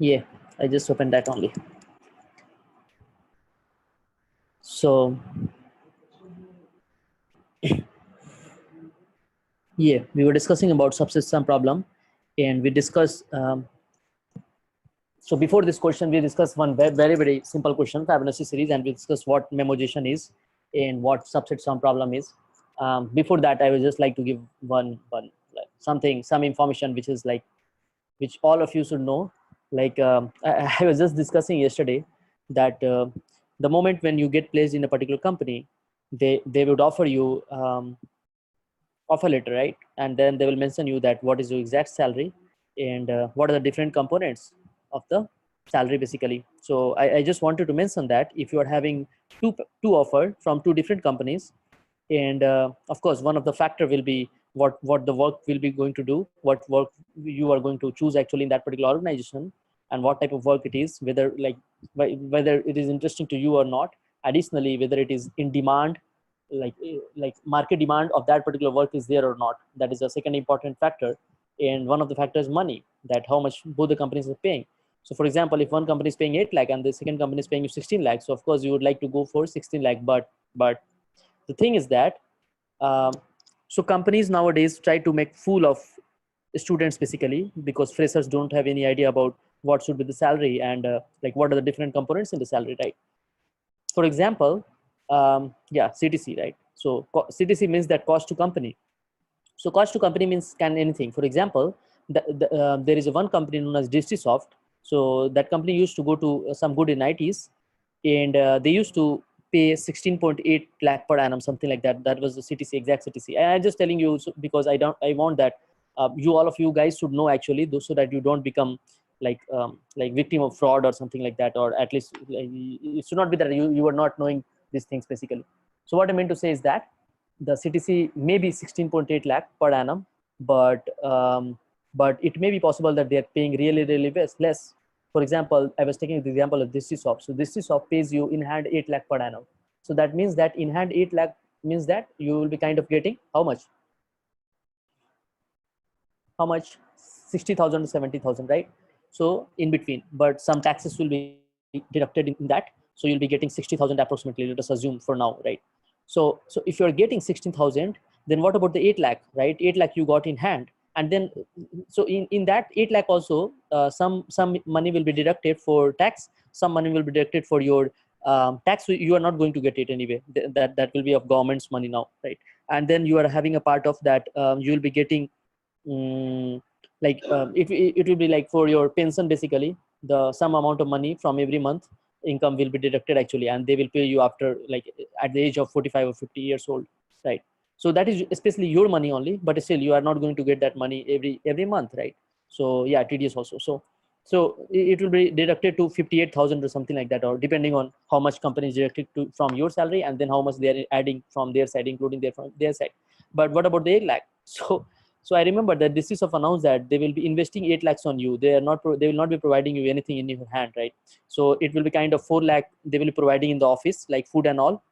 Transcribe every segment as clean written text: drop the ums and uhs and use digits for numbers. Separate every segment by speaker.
Speaker 1: Yeah, I just opened that only. So yeah, we were discussing about subsystem problem, and we discussed. So before this question, we discussed one very simple question, Fibonacci series, and we discussed what memoization is and what subset sum problem is. Before that, I would just like to give one like some information which is like which all of you should know. Like I was just discussing yesterday that the moment when you get placed in a particular company, they would offer you offer letter, right? And then they will mention you that what is your exact salary and what are the different components of the salary basically. So I just wanted to mention that if you are having two offer from two different companies, and of course one of the factor will be what the work will be going to do, what work you are going to choose actually in that particular organization, and what type of work it is, whether like whether it is interesting to you or not. Additionally, whether it is in demand, like market demand of that particular work is there or not. That is a second important factor. And one of the factors, money, that how much both the companies are paying. So for example, if one company is paying 8 lakh and the second company is paying you 16 lakh, so of course you would like to go for 16 lakh. But the thing is that um, so companies nowadays try to make fool of students basically, because freshers don't have any idea about what should be the salary and like what are the different components in the salary, right? For example, yeah, CTC, right? So CTC means that cost to company. So cost to company means can anything. For example, there is a one company known as DistiSoft. So that company used to go to some good in ITs, and they used to pay 16.8 lakh per annum, something like that. That was the CTC, exact CTC. And I'm just telling you because I want that you all of you guys should know actually, so that you don't become like victim of fraud or something like that, or at least like, it should not be that you are not knowing these things basically. So what I mean to say is that the CTC may be 16.8 lakh per annum, but it may be possible that they are paying really less. For example, I was taking the example of DistiSoft. So DistiSoft pays you in hand 8 lakh per annum. So that means that in hand 8 lakh means that you will be kind of getting how much? How much? 60,000 to 70,000, right? So in between, but some taxes will be deducted in that. So you'll be getting 60,000 approximately. Let us assume for now, right? So if you're getting 16,000, then what about the 8 lakh, right? 8 lakh you got in hand. And then, so in that 8 lakh also, some money will be deducted for tax, some money will be deducted for your tax. You are not going to get it anyway. That will be of government's money now, right? And then you are having a part of that. You will be getting it will be like for your pension basically, the some amount of money from every month income will be deducted actually, and they will pay you after like at the age of 45 or 50 years old, right? So that is especially your money only, but still you are not going to get that money every month, right? So yeah, TDS also. So it will be deducted to 58,000 or something like that, or depending on how much company is deducted to from your salary, and then how much they are adding from their side, including from their side. But what about the 8 lakh? So I remember that this is of announced that they will be investing 8 lakhs on you. They are not they will not be providing you anything in your hand, right? So it will be kind of 4 lakh they will be providing in the office, like food and all,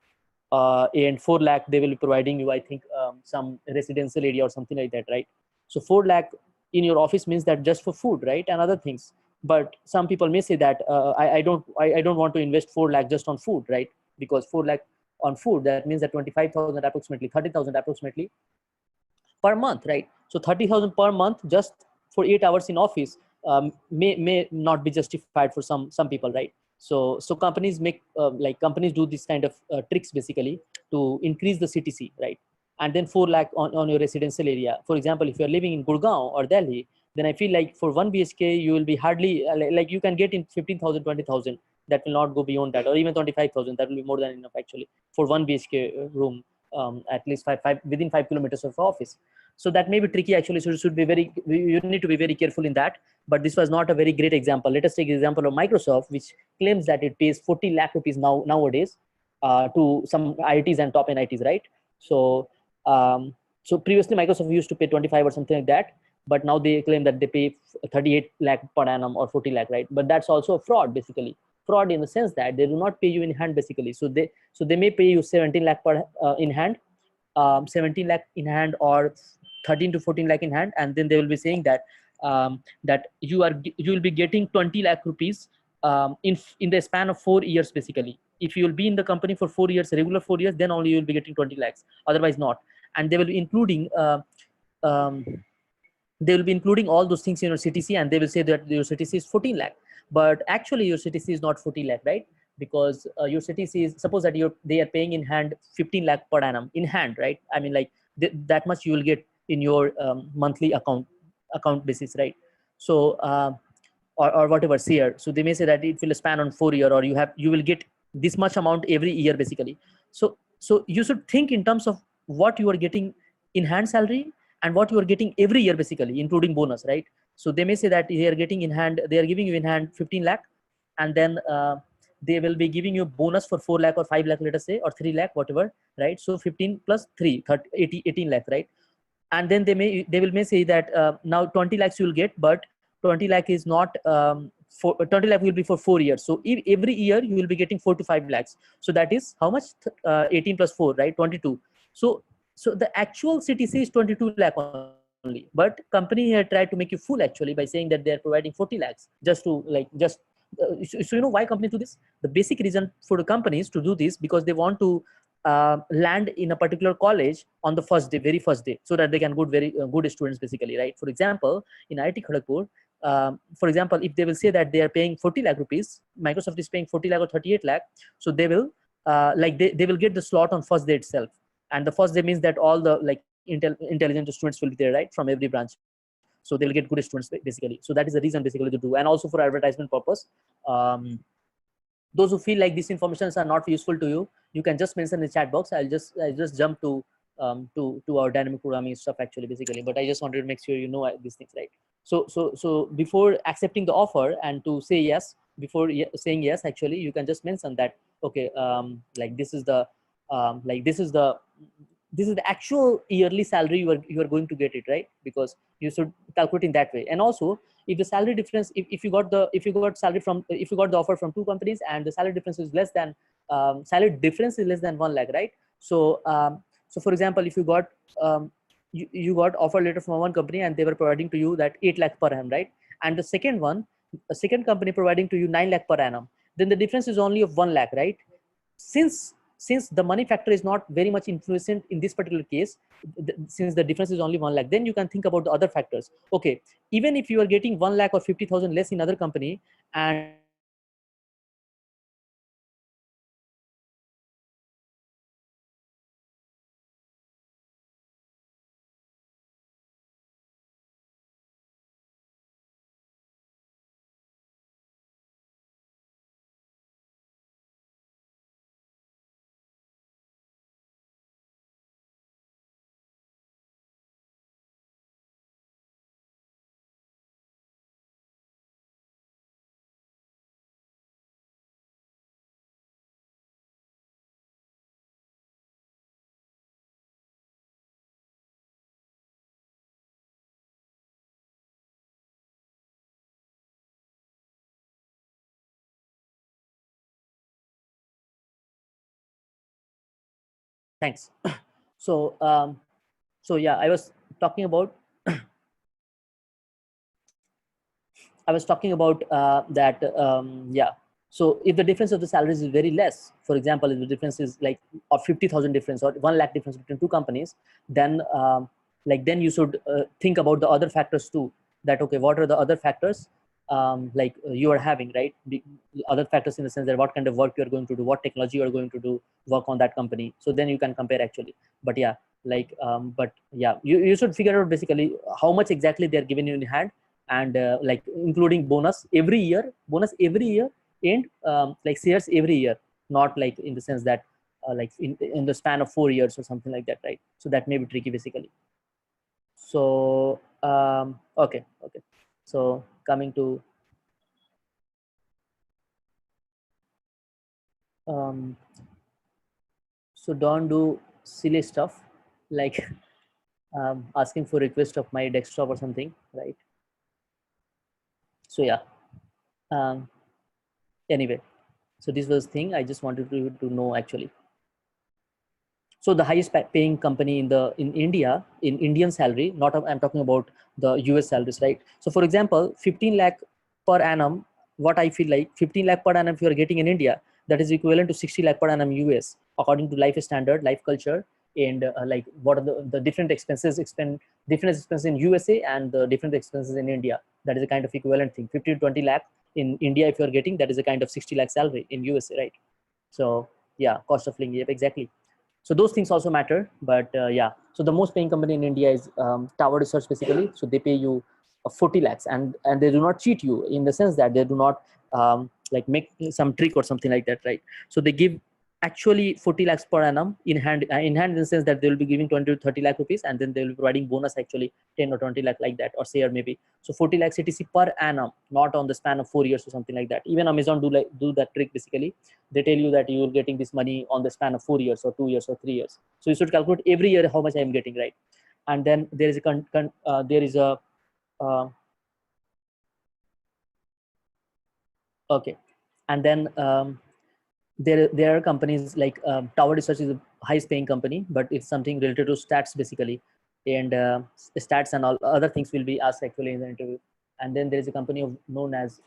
Speaker 1: and 4 lakh they will be providing you, I think, some residential area or something like that, right? So 4 lakh in your office means that just for food, right, and other things. But some people may say that I don't want to invest 4 lakh just on food, right? Because 4 lakh on food, that means that 25,000 approximately, 30,000 approximately per month, right? So 30,000 per month just for 8 hours in office may not be justified for some people, right? So companies make like companies do this kind of tricks basically to increase the CTC, right? And then 4 lakh on your residential area. For example, if you're living in Gurgaon or Delhi, then I feel like for 1 BHK you will be hardly like you can get in 15,000, 20,000. That will not go beyond that, or even 25,000. That will be more than enough actually for 1 BHK room, at least five within 5 kilometers of office. So that may be tricky actually. So should be very, you need to be very careful in that. But this was not a very great example. Let us take the example of Microsoft, which claims that it pays 40 lakh rupees nowadays to some IITs and top NITs, right? So so previously Microsoft used to pay 25 or something like that, but now they claim that they pay 38 lakh per annum or 40 lakh, right? But that's also a fraud basically. Fraud in the sense that they do not pay you in hand basically. So they may pay you 17 lakh per in hand, 17 lakh in hand, or 13 to 14 lakh in hand, and then they will be saying that that you will be getting 20 lakh rupees in the span of 4 years basically. If you will be in the company for 4 years, regular 4 years, then only you will be getting 20 lakhs, otherwise not. And they will be including um, they will be including all those things in your CTC, and they will say that your CTC is 14 lakh, but actually your CTC is not 14 lakh, right? Because your CTC is, suppose that they are paying in hand 15 lakh per annum in hand, right? I mean, like that much you will get in your monthly account basis, right? So or whatever year. So they may say that it will span on 4 year, or you will get this much amount every year basically. So you should think in terms of what you are getting in hand salary and what you are getting every year basically, including bonus, right? So they may say that they are getting in hand, they are giving you in hand 15 lakh, and then they will be giving you bonus for 4 lakh or 5 lakh, let us say, or 3 lakh, whatever, right? So 15 plus 3 30, 80, 18 lakh, right? And then they will may say that now 20 lakhs you will get, but 20 lakh is not for 20 lakh will be for 4 years. So if every year you will be getting 4 to 5 lakhs. So that is how much? 18 plus 4, right? 22. So the actual CTC is 22 lakh only, but company here tried to make you fool actually by saying that they are providing 40 lakhs just to so you know why companies do this? The basic reason for the companies to do this, because they want to land in a particular college on the first day, very first day, so that they can good very good students basically, right? For example, in IIT Kharagpur, for example, if they will say that they are paying 40 lakh rupees, Microsoft is paying 40 lakh or 38 lakh, so they will they will get the slot on first day itself. And the first day means that all the like intelligent students will be there, right, from every branch. So they'll get good students basically. So that is the reason basically to do. And also for advertisement purpose, um, those who feel like these informations are not useful to you, you can just mention in the chat box. I'll just jump to our dynamic programming stuff actually basically. But I just wanted to make sure you know these things, right? So before accepting the offer and to say yes, before saying yes, actually you can just mention that, okay, like this is the like this is the actual yearly salary you are going to get it, right? Because you should calculate in that way. And also, if the salary difference, if you got salary from, if you got the offer from two companies and the salary difference is less than salary difference is less than 1 lakh, right? So for example, if you got you got offer letter from one company and they were providing to you that 8 lakh per annum, right? And the second company providing to you 9 lakh per annum, then the difference is only of 1 lakh, right? Since the money factor is not very much influenced in this particular case, since the difference is only 1 lakh, then you can think about the other factors. Okay, even if you are getting 1 lakh or 50,000 less in other company, and thanks. So so yeah, I was talking about that yeah. So if the difference of the salaries is very less, for example, if the difference is like of 50,000 difference or 1 lakh difference between two companies, then then you should think about the other factors too. That okay, what are the other factors you are having, right? The other factors in the sense that what kind of work you are going to do, what technology you are going to do, work on that company. So then you can compare actually. But yeah, but yeah, you should figure out basically how much exactly they are giving you in hand, and including bonus every year, and like shares every year, not like in the sense that like in the span of 4 years or something like that, right? So that may be tricky basically. So okay, so coming to um, so don't do silly stuff like asking for request of my desktop or something, right? So yeah, um, anyway, so this was thing I just wanted to know actually. So the highest paying company in India, in Indian salary, not I'm talking about the US salaries, right? So for example, 15 lakh per annum, what I feel like 15 lakh per annum if you are getting in India, that is equivalent to 60 lakh per annum US, according to life standard, life culture, and like what are the different expenses, different expenses in USA and the different expenses in India. That is a kind of equivalent thing. 50 to 20 lakh in India if you are getting, that is a kind of 60 lakh salary in USA, right? So yeah, cost of living, yep, exactly. So those things also matter, but yeah. So the most paying company in India is Tower Research, basically. So they pay you 40 lakhs, and they do not cheat you in the sense that they do not like make some trick or something like that, right? So they give actually 40 lakhs per annum in the sense that they will be giving 20 to 30 lakh rupees, and then they will be providing bonus actually 10 or 20 lakh like that, or say, or maybe. So 40 lakhs etc per annum, not on the span of 4 years or something like that. Even Amazon do that trick, basically. They tell you that you're getting this money on the span of 4 years or 2 years or 3 years. So you should calculate every year how much I am getting, right? And then there is a uh, okay, and then there are companies like Tower Research is the highest paying company, but it's something related to stats, basically, and stats and all other things will be asked actually in the interview. And then there is a company known as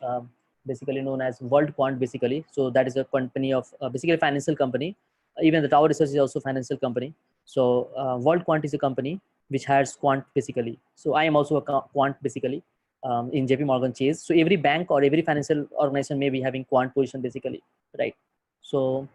Speaker 1: basically known as World Quant, basically. So that is a company of basically a financial company. Even the Tower Research is also a financial company. So World Quant is a company which hires quant, basically. So I am also a quant, basically, in JP Morgan Chase. So every bank or every financial organization may be having quant position, basically, right? So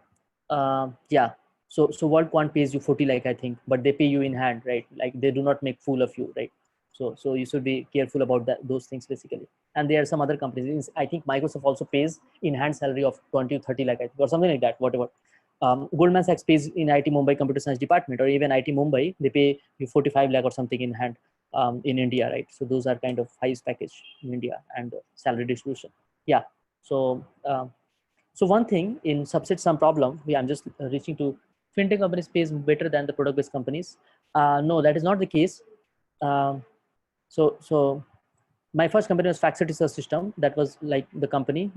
Speaker 1: yeah, so World Quant pays you 40 lakh, I think, but they pay you in hand, right? Like they do not make fool of you, right? So you should be careful about those things, basically. And there are some other companies. I think Microsoft also pays in hand salary of 20 to 30 lakh, I think, or something like that, whatever. Goldman Sachs pays in IT Mumbai computer science department, or even IT Mumbai, they pay you 45 lakh or something in hand in India, right? So those are kind of highest package in India and salary distribution. Yeah. So so one thing in subset sum problem, I'm just reaching to fintech companies pays better than the product-based companies. No, that is not the case. Um, so my first company was FactSet Research System. That was like the company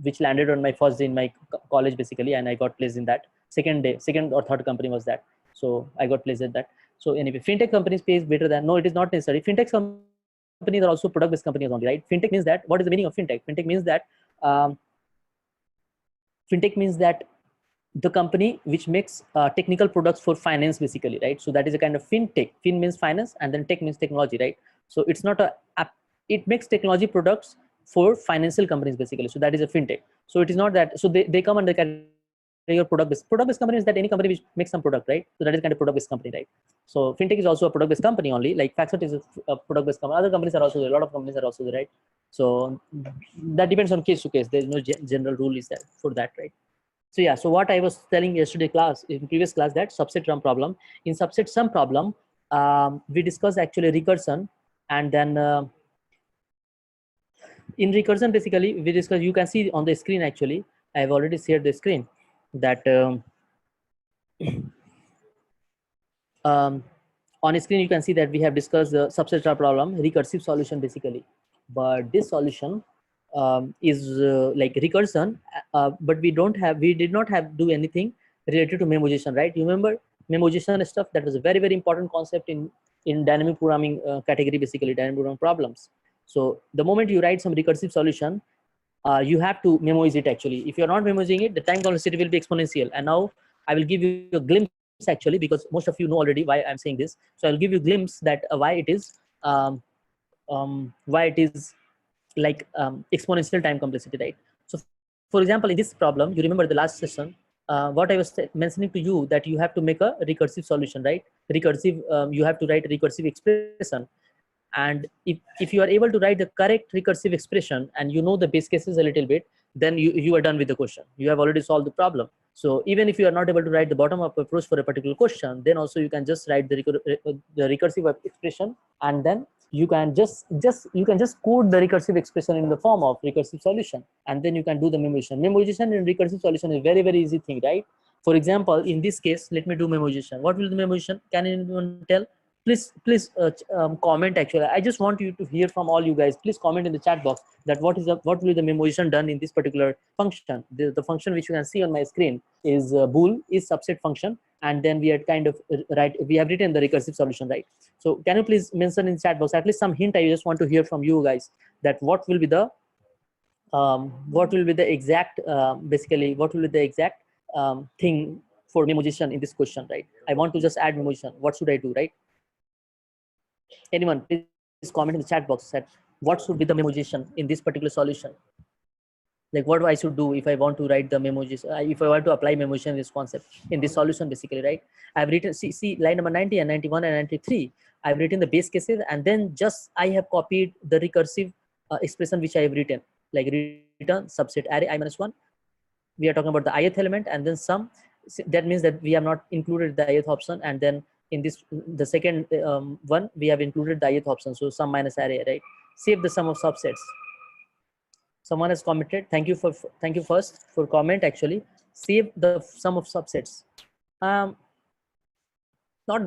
Speaker 1: which landed on my first day in my college, basically, and I got placed in that. Second or third company was that. So I got placed at that. So anyway, fintech companies pays better than, no, it is not necessary. Fintech companies are also product-based companies only, right? Fintech means that, what is the meaning of fintech? Fintech means that um, fintech means that the company which makes technical products for finance, basically, right? So that is a kind of fintech. Fin means finance, and then tech means technology, right? So it's not a app, it makes technology products for financial companies, basically. So that is a fintech. So it is not that, so they come under the category of product-based company is that any company which makes some product, right? So that is kind of product-based company, right? So fintech is also a product-based company only, like FactSet is a product-based company. Other companies are also there, a lot of companies are also there, right? So that depends on case to case. There is no general rule is that for that, right? So yeah, so what I was telling yesterday class, in previous class, that subset sum problem. In subset sum problem, we discussed actually recursion, and then in recursion, basically, we discussed, you can see on the screen actually, I have already shared the screen, that on screen you can see that we have discussed the subset sum problem, recursive solution, basically. But this solution is like recursion, but we did not have do anything related to memoization, right? You remember memoization stuff? That was a very, very important concept in dynamic programming category, basically dynamic programming problems. So the moment you write some recursive solution, you have to memorize it actually. If you're not memorizing it, the time complexity will be exponential. And now I will give you a glimpse actually, because most of you know already why I'm saying this. So I'll give you a glimpse that why it is like exponential time complexity, right? So for example, in this problem, you remember the last session, what I was mentioning to you, that you have to make a recursive solution, right? Recursive, you have to write a recursive expression. And if you are able to write the correct recursive expression, and you know the base cases a little bit, then you are done with the question. You have already solved the problem. So even if you are not able to write the bottom up approach for a particular question, then also you can just write the recursive expression, and then you can just code the recursive expression in the form of recursive solution, and then you can do the memoization. Memoization in recursive solution is very, very easy thing, right? For example, in this case, let me do memoization. What will the memoization? Can anyone tell? Please comment actually. I just want you to hear from all you guys. Please comment in the chat box that what will the memoization done in this particular function. The function which you can see on my screen is bool is subset function, and then we had kind of we have written the recursive solution, right? So can you please mention in chat box at least some hint? I just want to hear from you guys that what will be the exact basically what will be the exact thing for memoization in this question, right? I want to just add memoization. What should I do, right? Anyone, please comment in the chat box that what should be the memoization in this particular solution. Like what I should do if I want to write the memoization, if I want to apply memoization in this concept in this solution, basically, right? I've written, see line number 90 and 91 and 93. I've written the base cases, and then just I have copied the recursive expression which I have written, like return subset array I minus 1. We are talking about the ith element, and then sum. That means that we have not included the ith option, and then in this the second one we have included the ith option, so sum minus array, right? Save the sum of subsets. Someone has commented, thank you first for comment. Actually, save the sum of subsets, not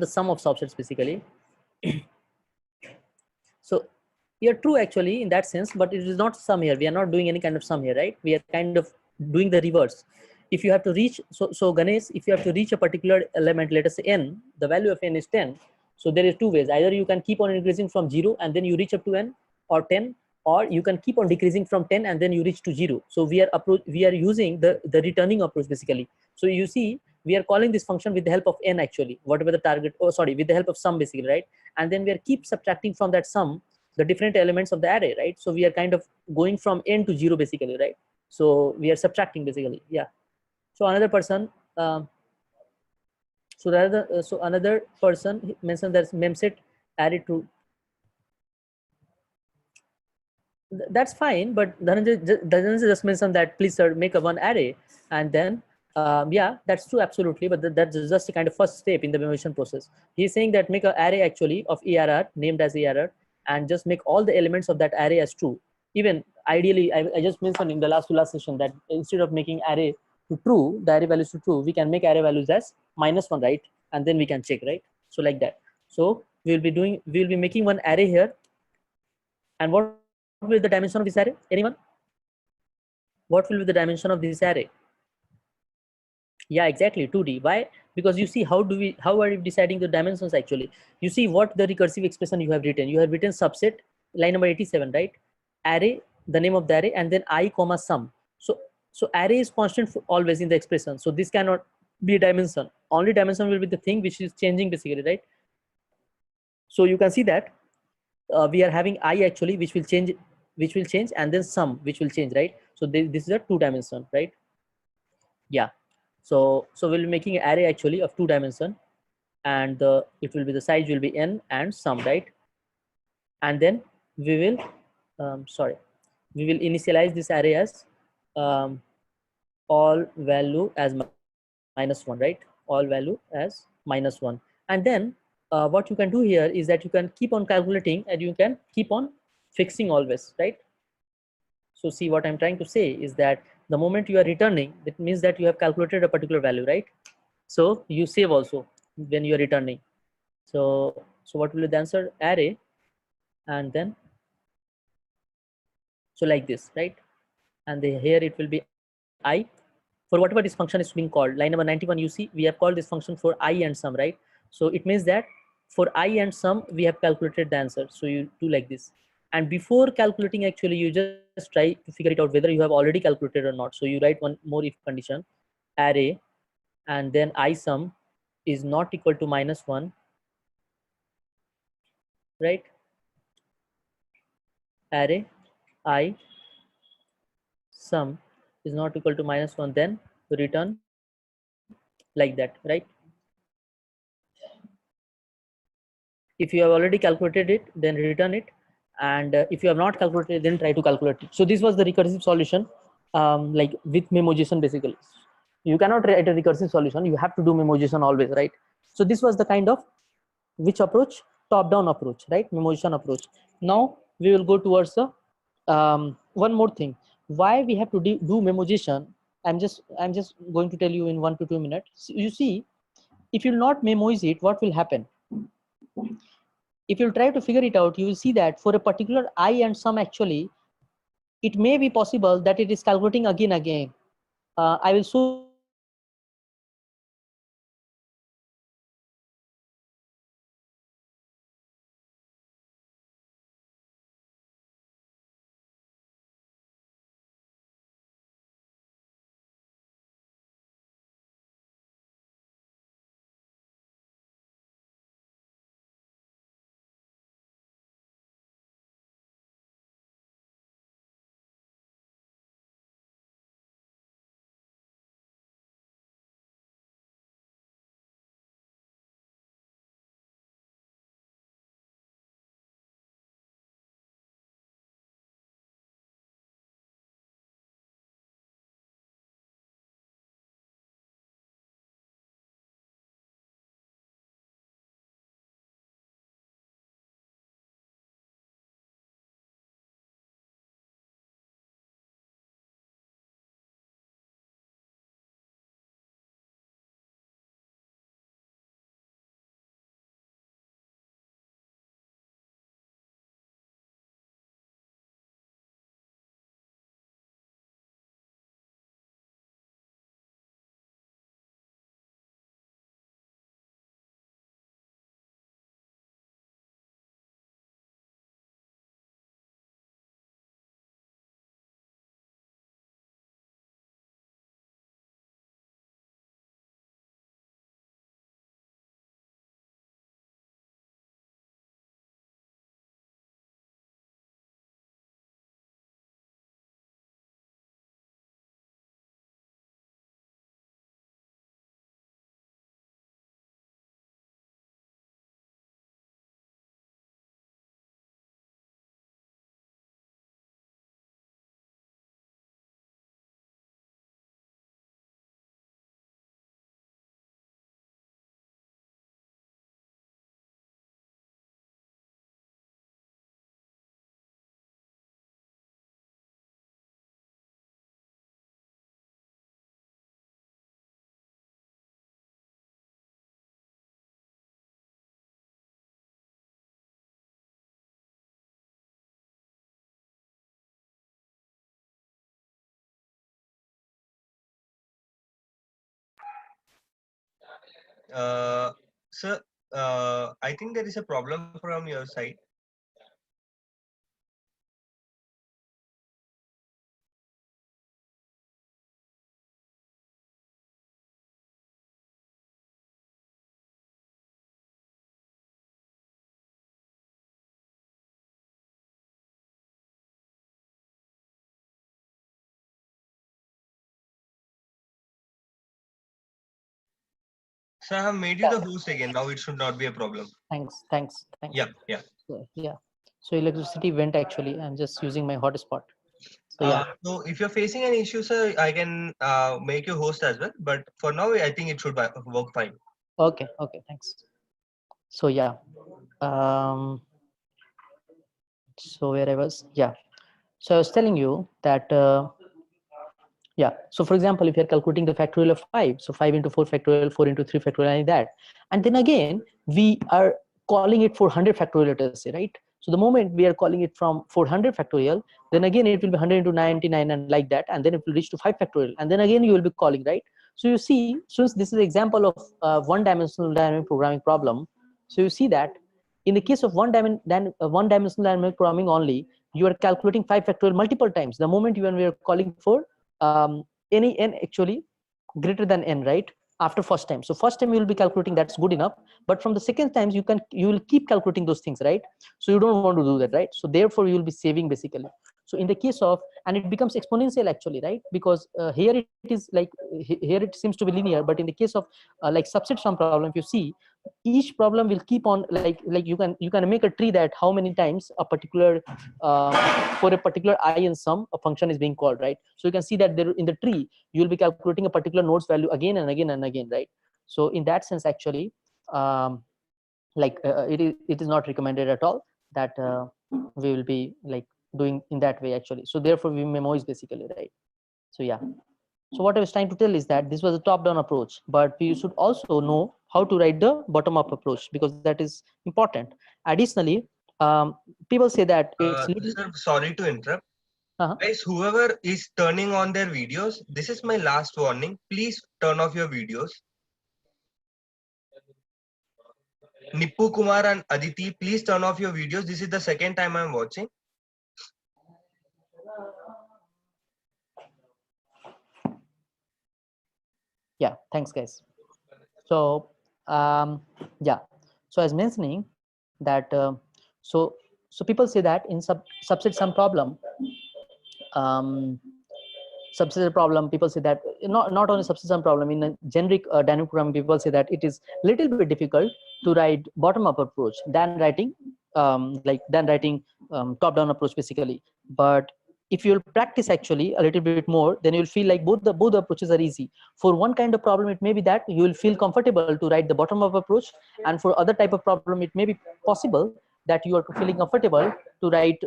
Speaker 1: the sum of subsets, basically. So you're true actually in that sense, but it is not sum here. We are not doing any kind of sum here, right? We are kind of doing the reverse. If you have to reach, so Ganesh, if you have to reach a particular element, let us say n, the value of n is 10. So there is two ways. Either you can keep on increasing from 0 and then you reach up to n, or 10, or you can keep on decreasing from 10 and then you reach to 0. So we are using the returning approach, basically. So you see, we are calling this function with the help of n, actually, whatever the target, with the help of sum, basically, right? And then we are keep subtracting from that sum the different elements of the array, right? So we are kind of going from n to 0, basically, right? So we are subtracting, basically. Yeah. So another person, so another person mentioned that memset array true. That's fine, but Dhananjay just mentioned that please sir make a one array, and then yeah, that's true, absolutely, but that's just a kind of first step in the memoization process. He's saying that make an array actually of ERR named as ERR, and just make all the elements of that array as true. Even ideally, I just mentioned in the last session that instead of making array to true, the array values to true, we can make array values as -1, right? And then we can check, right? So like that. So we'll be making one array here, and what will be the dimension of this array? Anyone? What will be the dimension of this array? Yeah, exactly, 2D. Why? Because you see, how are we deciding the dimensions actually? You see what the recursive expression you have written. You have written subset, line number 87, right? Array, the name of the array, and then I comma sum. So array is constant for always in the expression. So this cannot be a dimension. Only dimension will be the thing which is changing, basically, right? So you can see that we are having I actually, which will change, and then sum, which will change, right? So this is a 2-dimension, right? Yeah. So we'll be making an array actually of 2-dimension, and it will be, the size will be n and sum, right? And then we will we will initialize this array as all value as -1, right? All value as -1. And then what you can do here is that you can keep on calculating and you can keep on fixing always, right? So see, what I'm trying to say is that the moment you are returning, that means that you have calculated a particular value, right? So you save also when you are returning. So what will be the answer? Array, and then so like this, right? And here it will be I for whatever this function is being called. Line number 91, you see we have called this function for I and sum, right? So it means that for I and sum we have calculated the answer. So you do like this, and before calculating actually you just try to figure it out whether you have already calculated or not. So you write one more if condition, array, and then I sum is not equal to -1, right? Array I sum is not equal to -1, then return like that, right? If you have already calculated it, then return it, and if you have not calculated, then try to calculate it. So this was the recursive solution, like with memoization, basically. You cannot write a recursive solution, you have to do memoization always, right? So this was the kind of which approach? Top-down approach, right? Memoization approach. Now we will go towards the one more thing. Why we have to do memoization? I'm just going to tell you in 1 to 2 minutes. So you see, if you not memorize it, what will happen? If you try to figure it out, you will see that for a particular I and sum, actually, it may be possible that it is calculating again. I will show
Speaker 2: Sir, I think there is a problem from your side. Sir, I have made you
Speaker 1: Yeah,
Speaker 2: the host again. Now it should not be a problem.
Speaker 1: thanks.
Speaker 2: Yeah, yeah.
Speaker 1: So, yeah. So electricity went actually. I'm just using my hotspot. So yeah.
Speaker 2: So if you're facing any issue, sir, I can make you host as well. But for now, I think it should work fine.
Speaker 1: Okay. Thanks. So yeah. Um. So where I was, yeah. So I was telling you that. Yeah. So for example, if you're calculating the factorial of 5, so 5 into 4 factorial, 4 into 3 factorial, like that. And then again, we are calling it 400 factorial, let us say, right? So the moment we are calling it from 400 factorial, then again it will be 100 into 99 and like that. And then it will reach to 5 factorial. And then again you will be calling, right? So you see, since this is an example of one-dimensional dynamic programming problem, so you see that in the case of one-dimensional dynamic programming only, you are calculating 5 factorial multiple times. The moment we are calling for any n actually greater than n, right, after first time. So first time you will be calculating, that's good enough, but from the second times you will keep calculating those things, right? So you don't want to do that, right? So therefore you will be saving basically. So in the case of, and it becomes exponential actually, right? Because here it is like here it seems to be linear, but in the case of like subset sum problem, if you see, each problem will keep on like you can make a tree that how many times a particular for a particular I in sum a function is being called, right? So you can see that there in the tree you will be calculating a particular nodes value again and again and again, right? So in that sense actually, like it is not recommended at all that we will be like doing in that way actually. So therefore we memorize basically, right? So yeah. So what I was trying to tell is that this was a top-down approach, but we should also know how to write the bottom-up approach because that is important. Additionally, people say that it's little.
Speaker 2: Sir, sorry to interrupt.
Speaker 1: Uh-huh.
Speaker 2: Guys, whoever is turning on their videos, this is my last warning. Please turn off your videos. Nippu Kumar and Aditi, please turn off your videos. This is the second time I'm watching.
Speaker 1: Yeah, thanks, guys. So yeah, so as mentioning that so people say that in subset sum problem, um, subset problem, people say that not only subset sum problem, in a generic dynamic programming, people say that it is little bit difficult to write bottom up approach than writing top down approach basically. But if you'll practice actually a little bit more, then you'll feel like both the approaches are easy. For one kind of problem it may be that you will feel comfortable to write the bottom up approach, and for other type of problem it may be possible that you are feeling comfortable to write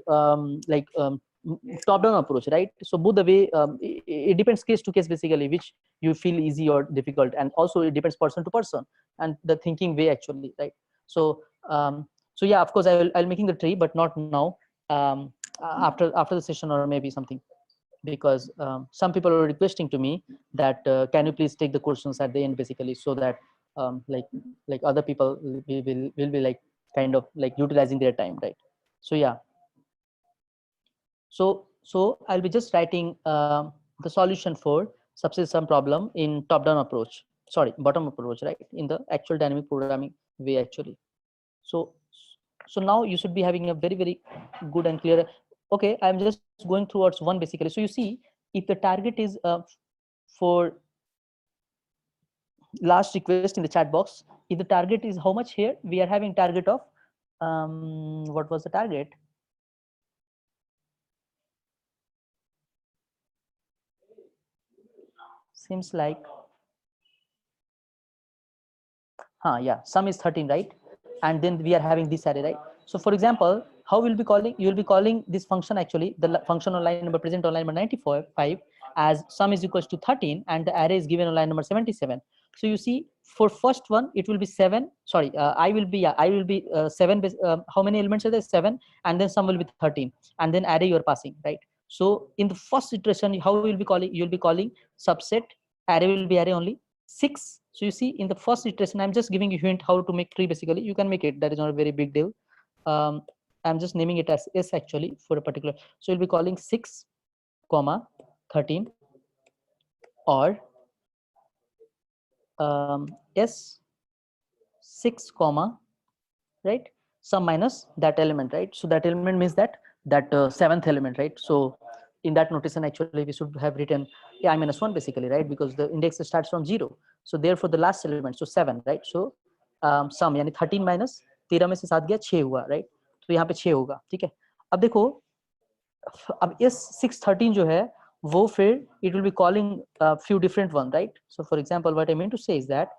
Speaker 1: top down approach, right? So both the way, it depends case to case basically, which you feel easy or difficult, and also it depends person to person and the thinking way actually, right? So so yeah, of course I'll making the tree, but not now, after the session or maybe something, because some people are requesting to me that can you please take the questions at the end basically, so that like other people will be like kind of like utilizing their time, right? So yeah. So I'll be just writing the solution for subset sum problem in top down approach, sorry, bottom up approach, right, in the actual dynamic programming way actually. So so now you should be having a very good and clear. Okay, I'm just going towards one basically. So you see, if the target is for last request in the chat box, if the target is how much, here we are having target of what was the target? Seems like yeah, sum is 13, right? And then we are having this array, right? So for example, how we'll be calling, you will be calling this function actually, the function on line number present on line number 95 as sum is equals to 13, and the array is given on line number 77. So you see, for first one it will be 7, sorry, I will be 7 how many elements are there? 7, and then sum will be 13, and then array you are passing, right? So in the first iteration, how you will be calling, you will be calling subset, array will be array only,
Speaker 3: 6. So you see in the first iteration, I'm just giving you a hint how to make tree. Basically you can make it, that is not a very big deal. I'm just naming it as S actually for a particular, so you'll be calling 6 comma 13 or S 6 comma, right, sum minus that element, right? So that element means that seventh element, right? So in that notation actually we should have written I minus 1 basically, right? Because the index starts from 0, so therefore the last element, so 7, right? So sum यानी 13 minus 13 में से 7 गया 6 हुआ, right? तो यहाँ पे 6 होगा, ठीक है। अब देखो, अब इस 613 जो है वो फिर it will be calling few different one, right? So for example what I mean to say is that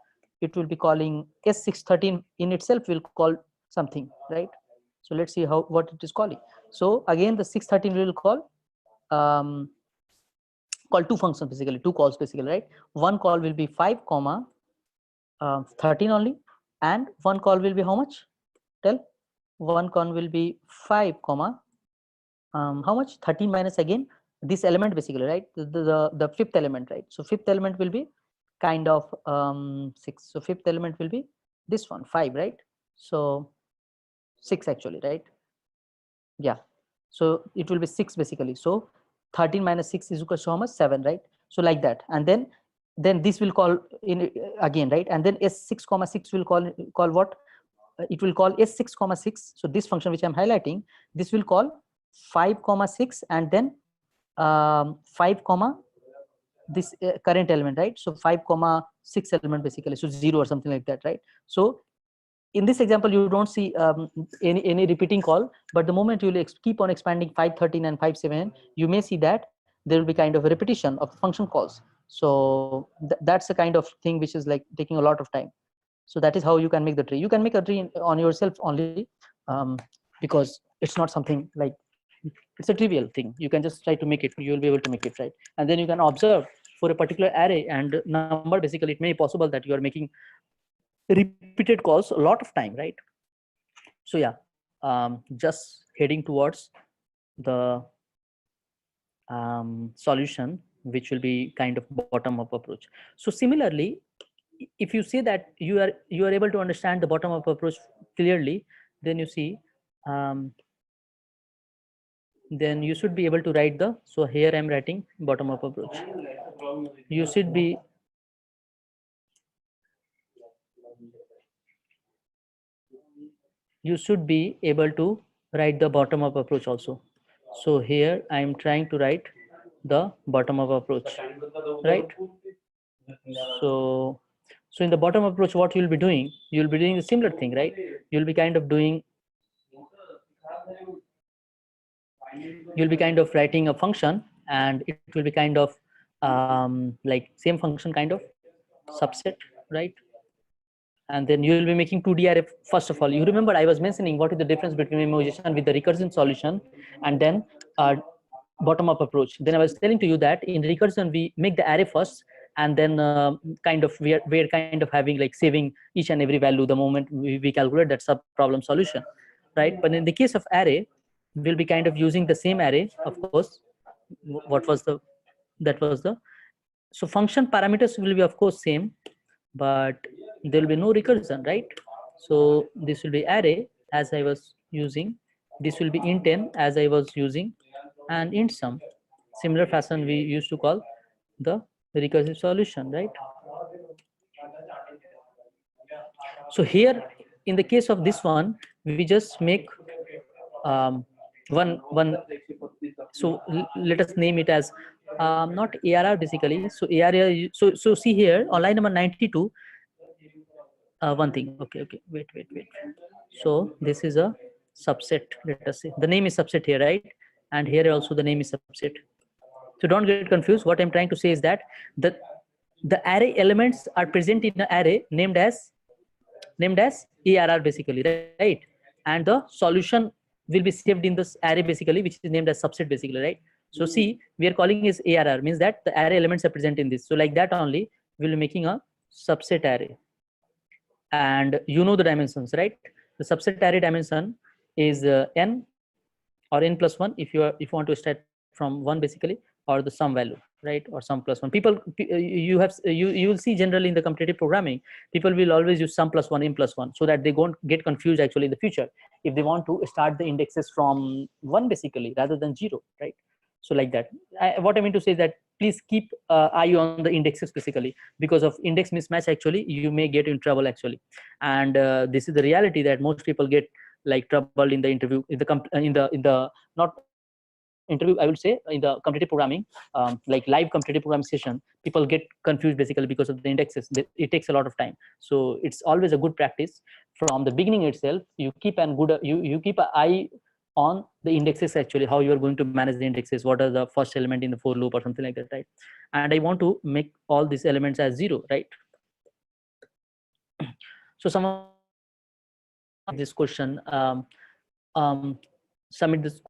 Speaker 3: it will be calling S613 in itself will call something, right? So let's see how what it is calling. So again the 613 will call two functions basically, two calls basically, right? One call will be 5 comma 13 only, and one call will be how much? Tell. One call will be 5 comma how much? 13 minus again this element basically, right? The fifth element, right? So fifth element will be kind of 6. So fifth element will be this one, 5, right? So 6 actually, right? Yeah. So it will be 6 basically. So 13 minus 6 is equal to how much? 7, right? So like that, and then this will call in again, right? And then S6 comma 6 will call what? It will call S6 comma 6. So this function which I'm highlighting, this will call 5 comma 6 and then 5 comma this current element, right? So 5 comma 6 element basically, so 0 or something like that, right? So in this example you don't see any repeating call, but the moment you will keep on expanding 513 and 57, you may see that there will be kind of a repetition of function calls. So that's the kind of thing which is like taking a lot of time. So that is how you can make the tree. You can make a tree on yourself only, because it's not something like, it's a trivial thing. You can just try to make it, you will be able to make it, right? And then you can observe for a particular array and number, basically it may be possible that you are making repeated calls a lot of time, right? So yeah, just heading towards the solution, which will be kind of bottom up approach. So similarly, if you say that you are able to understand the bottom up approach clearly, then you see then you should be able to write the, so here I'm writing bottom up approach. You should be able to write the bottom up approach also. So here I'm trying to write the bottom up approach, right? So in the bottom approach, what you'll be doing, you'll be doing a similar thing, right? You'll be kind of doing, you'll be kind of writing a function, and it will be kind of like same function kind of subset, right? And then you will be making 2D array. First of all, you remember I was mentioning what is the difference between memoization with the recursion solution and then bottom up approach. Then I was telling to you that in recursion we make the array first, and then kind of we're kind of having like saving each and every value the moment we calculate that sub problem solution, right? But in the case of array, we'll be kind of using the same array, of course. What was the, that was the, so function parameters will be of course same, but there will be no recursion, right? So this will be array as I was using, this will be int10 as I was using, and int sum. Similar fashion we used to call the recursive solution, right? So here in the case of this one, we just make one. So let us name it as not ARR basically. So ARR. So see here on line number 92. One thing. Okay. Wait. So this is a subset. Let us say the name is subset here, right? And here also the name is subset. So don't get confused. What I'm trying to say is that the array elements are present in an array named as ARR basically, right? And the solution will be saved in this array basically, which is named as subset basically, right? So see, we are calling is ARR, means that the array elements are present in this. So like that only, we'll be making a subset array. And you know the dimensions, right? The subset array dimension is n or n plus 1 if you want to start from 1 basically, or the sum value. right? Or sum plus one. People, you will see generally in the competitive programming, people will always use sum plus one, in plus one, so that they won't get confused actually in the future if they want to start the indexes from one basically rather than zero, right? So like that. What I mean to say is that please keep eye on the indexes basically, because of index mismatch actually you may get in trouble actually. And this is the reality that most people get like trouble in the interview, in the not interview, I would say, in the competitive programming, like live competitive programming session, people get confused basically because of the indexes. It takes a lot of time. So it's always a good practice from the beginning itself. You keep you keep an eye on the indexes actually, how you are going to manage the indexes, what are the first element in the for loop or something like that, right? And I want to make all these elements as 0, right? So some of this question, submit this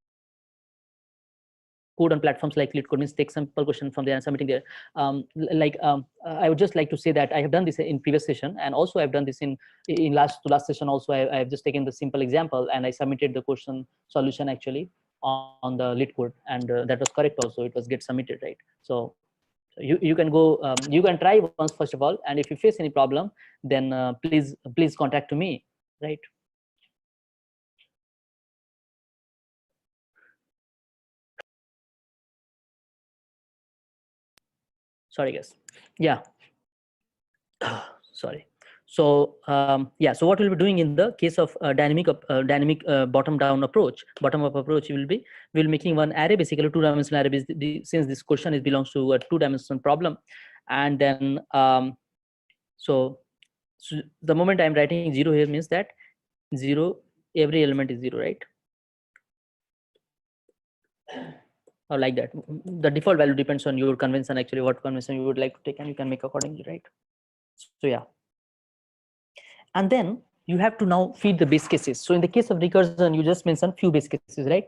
Speaker 3: code on platforms like LeetCode, means take sample question from there and submitting there. I would just like to say that I have done this in previous session, and also I've done this in last session also. I have just taken the simple example and I submitted the question solution actually on the LeetCode, and that was correct also. It was get submitted, right? So you can go, you can try once first of all, and if you face any problem, then please contact to me, right? Sorry guys, yeah. Sorry. So yeah, so what we'll be doing in the case of dynamic bottom down approach, bottom up approach, we'll making one array, basically two-dimensional array, since this question belongs to a two-dimensional problem. And then so the moment I'm writing 0 here means that 0, every element is 0, right? Or like that. The default value depends on your convention actually, what convention you would like to take, and you can make accordingly, right? So yeah. And then you have to now feed the base cases. So in the case of recursion, you just mentioned few base cases, right?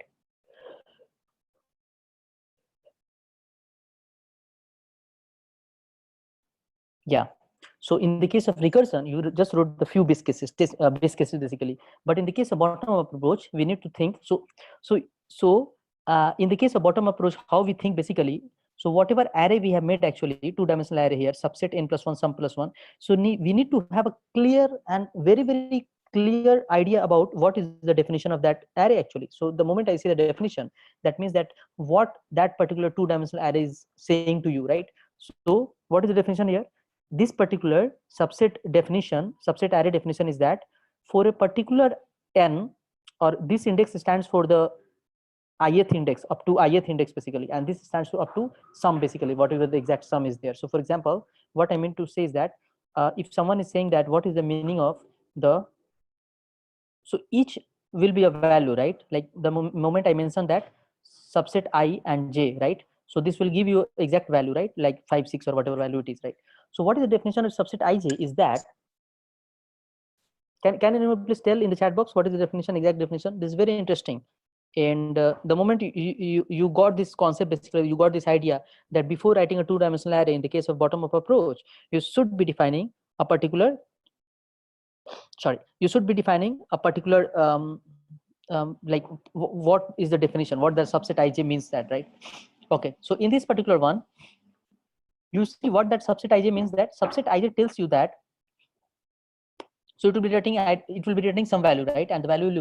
Speaker 3: Yeah. So in the case of recursion, you just wrote the few base cases, base cases basically. But in the case of bottom-up approach, we need to think. So in the case of bottom-up approach, how we think basically. So whatever array we have made actually, two-dimensional array here, subset n plus 1, sum plus 1. So we need to have a clear and very clear idea about what is the definition of that array actually. So the moment I say the definition, that means that what that particular two-dimensional array is saying to you, right? So what is the definition here? This particular subset array definition is that for a particular n, or this index stands for the ith index, up to ith index basically, and this stands for up to sum basically, whatever the exact sum is there. So for example, what I mean to say is that if someone is saying that what is the meaning of the, so each will be a value, right? Like the moment I mention that subset I and j, right? So this will give you exact value, right? Like 5, 6 or whatever value it is, right? So what is the definition of subset ij is that, can anyone please tell in the chat box what is the definition, exact definition? This is very interesting. And the moment you got this concept, basically you got this idea that before writing a two-dimensional array in the case of bottom-up approach, you should be defining a particular, like what is the definition, what the subset ij means that, right? Okay, so in this particular one, you see what that subset ij means. That subset ij tells you that, so it will be returning some value, right? And the value will be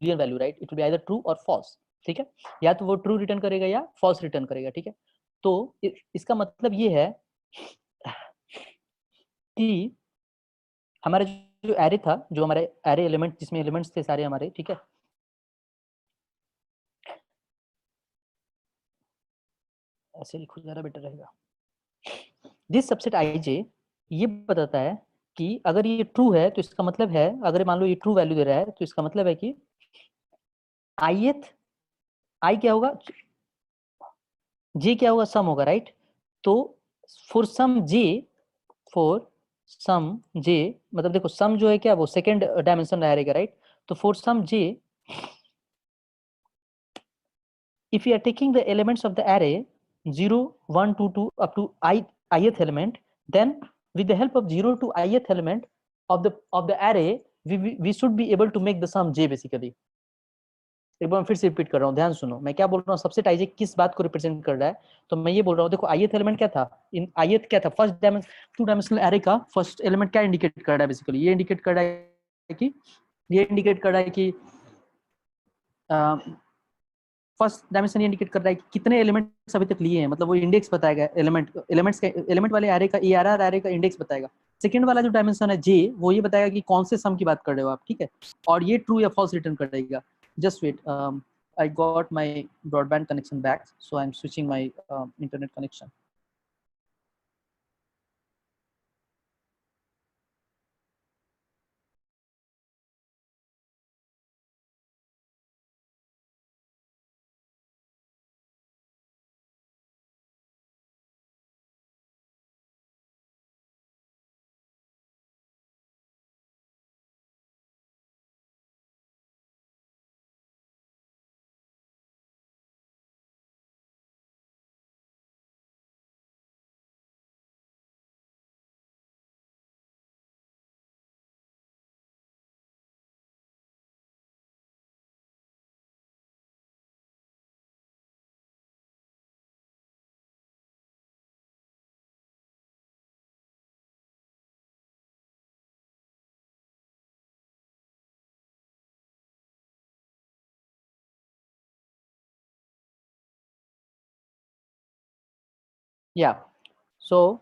Speaker 3: boolean value, right? It will be either true or false, ठीक है? या तो वो true return करेगा या false return करेगा, ठीक है? तो इसका मतलब ये है कि हमारा जो array था, जो हमारे array element, जिसमें elements थे सारे हमारे, ठीक है? ऐसे लिखो ज़रा बेटर रहेगा. This subset ij ये बताता है कि अगर ये ट्रू है तो इसका मतलब है, अगर मान लो ये ट्रू वैल्यू दे रहा है तो इसका मतलब है कि ith i क्या होगा, j क्या होगा, सम होगा, राइट? तो फॉर सम j मतलब देखो सम जो है क्या, वो सेकंड डायमेंशन रहेगा, राइट? तो for some j, if you are taking the elements of the array 0, 1, 2, 2 up to ith element, then with the help of 0 to ith element of the array, we should be able to make the sum j basically. एक बार फिर से repeat कर रहा हूँ, ध्यान सुनो मैं क्या बोल रहा हूँ। सबसेट आईजे किस बात को रिप्रेजेंट कर रहा है, तो मैं ये बोल रहा हूँ देखो ith एलिमेंट क्या था, इन ith क्या था, फर्स्ट टू डायमेंशनल एरे का फर्स्ट एलिमेंट क्या इंडिकेट कर रहा है बेसिकली, ये इंडिकेट कर रहा है कि फर्स्ट डायमेंशन ये इंडिकेट कर रहा है कि कितने एलिमेंट्स अभी तक लिए हैं, मतलब वो इंडेक्स बताएगा एलिमेंट वाले एरे का ERR एरे का इंडेक्स बताएगा। सेकंड वाला जो डायमेंशन है जे, वो ये बताएगा कि कौन से सम की बात कर रहे हो आप, ठीक है, और ये ट्रू या फॉल्स रिटर्न कर देगा। Just wait, I got my broadband connection back, so I'm switching my internet connection. Yeah, so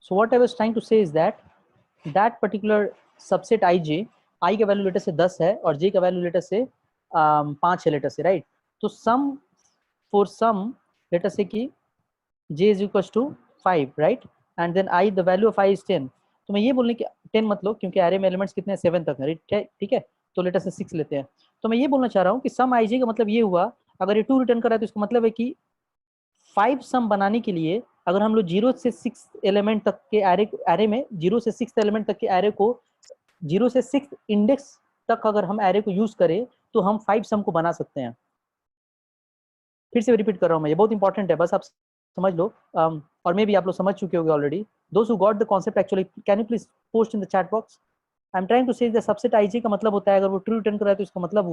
Speaker 3: so what I was trying to say is that that particular subset ij, I का value letter से 10 है और j का value letter से 5 है letter से, right. तो सम for some later से कि j is equals to 5, right, and then i the value of i is 10। तो मैं ये बोलने की 10 मतलब, क्योंकि एरे में एलिमेंट्स कितने हैं 7 तक है, ठीक है, तो लेटर से 6 लेते हैं। तो मैं ये बोलना चाह रहा हूँ कि सम ij का मतलब ये हुआ, अगर ये 2 रिटर्न कर रहा है तो इसका मतलब है कि 5 सम बनाने के लिए अगर हम लोग 0 से 6 एलिमेंट तक के एरे में 0 से 6 एलिमेंट तक के एरे को 0 से 6 इंडेक्स तक अगर हम एरे को यूज करें तो हम 5 सम को बना सकते हैं। फिर से रिपीट कर रहा हूँ मैं, ये बहुत इंपॉर्टेंट है, बस आप समझ लो। और मे भी आप लोग समझ चुके होंगे already. Those who got the concept actually can you please post in the chat box. I am trying to say the subset IJ का मतलब होता है, अगर वो ट्रू रिटर्न कर रहा है तो इसका मतलब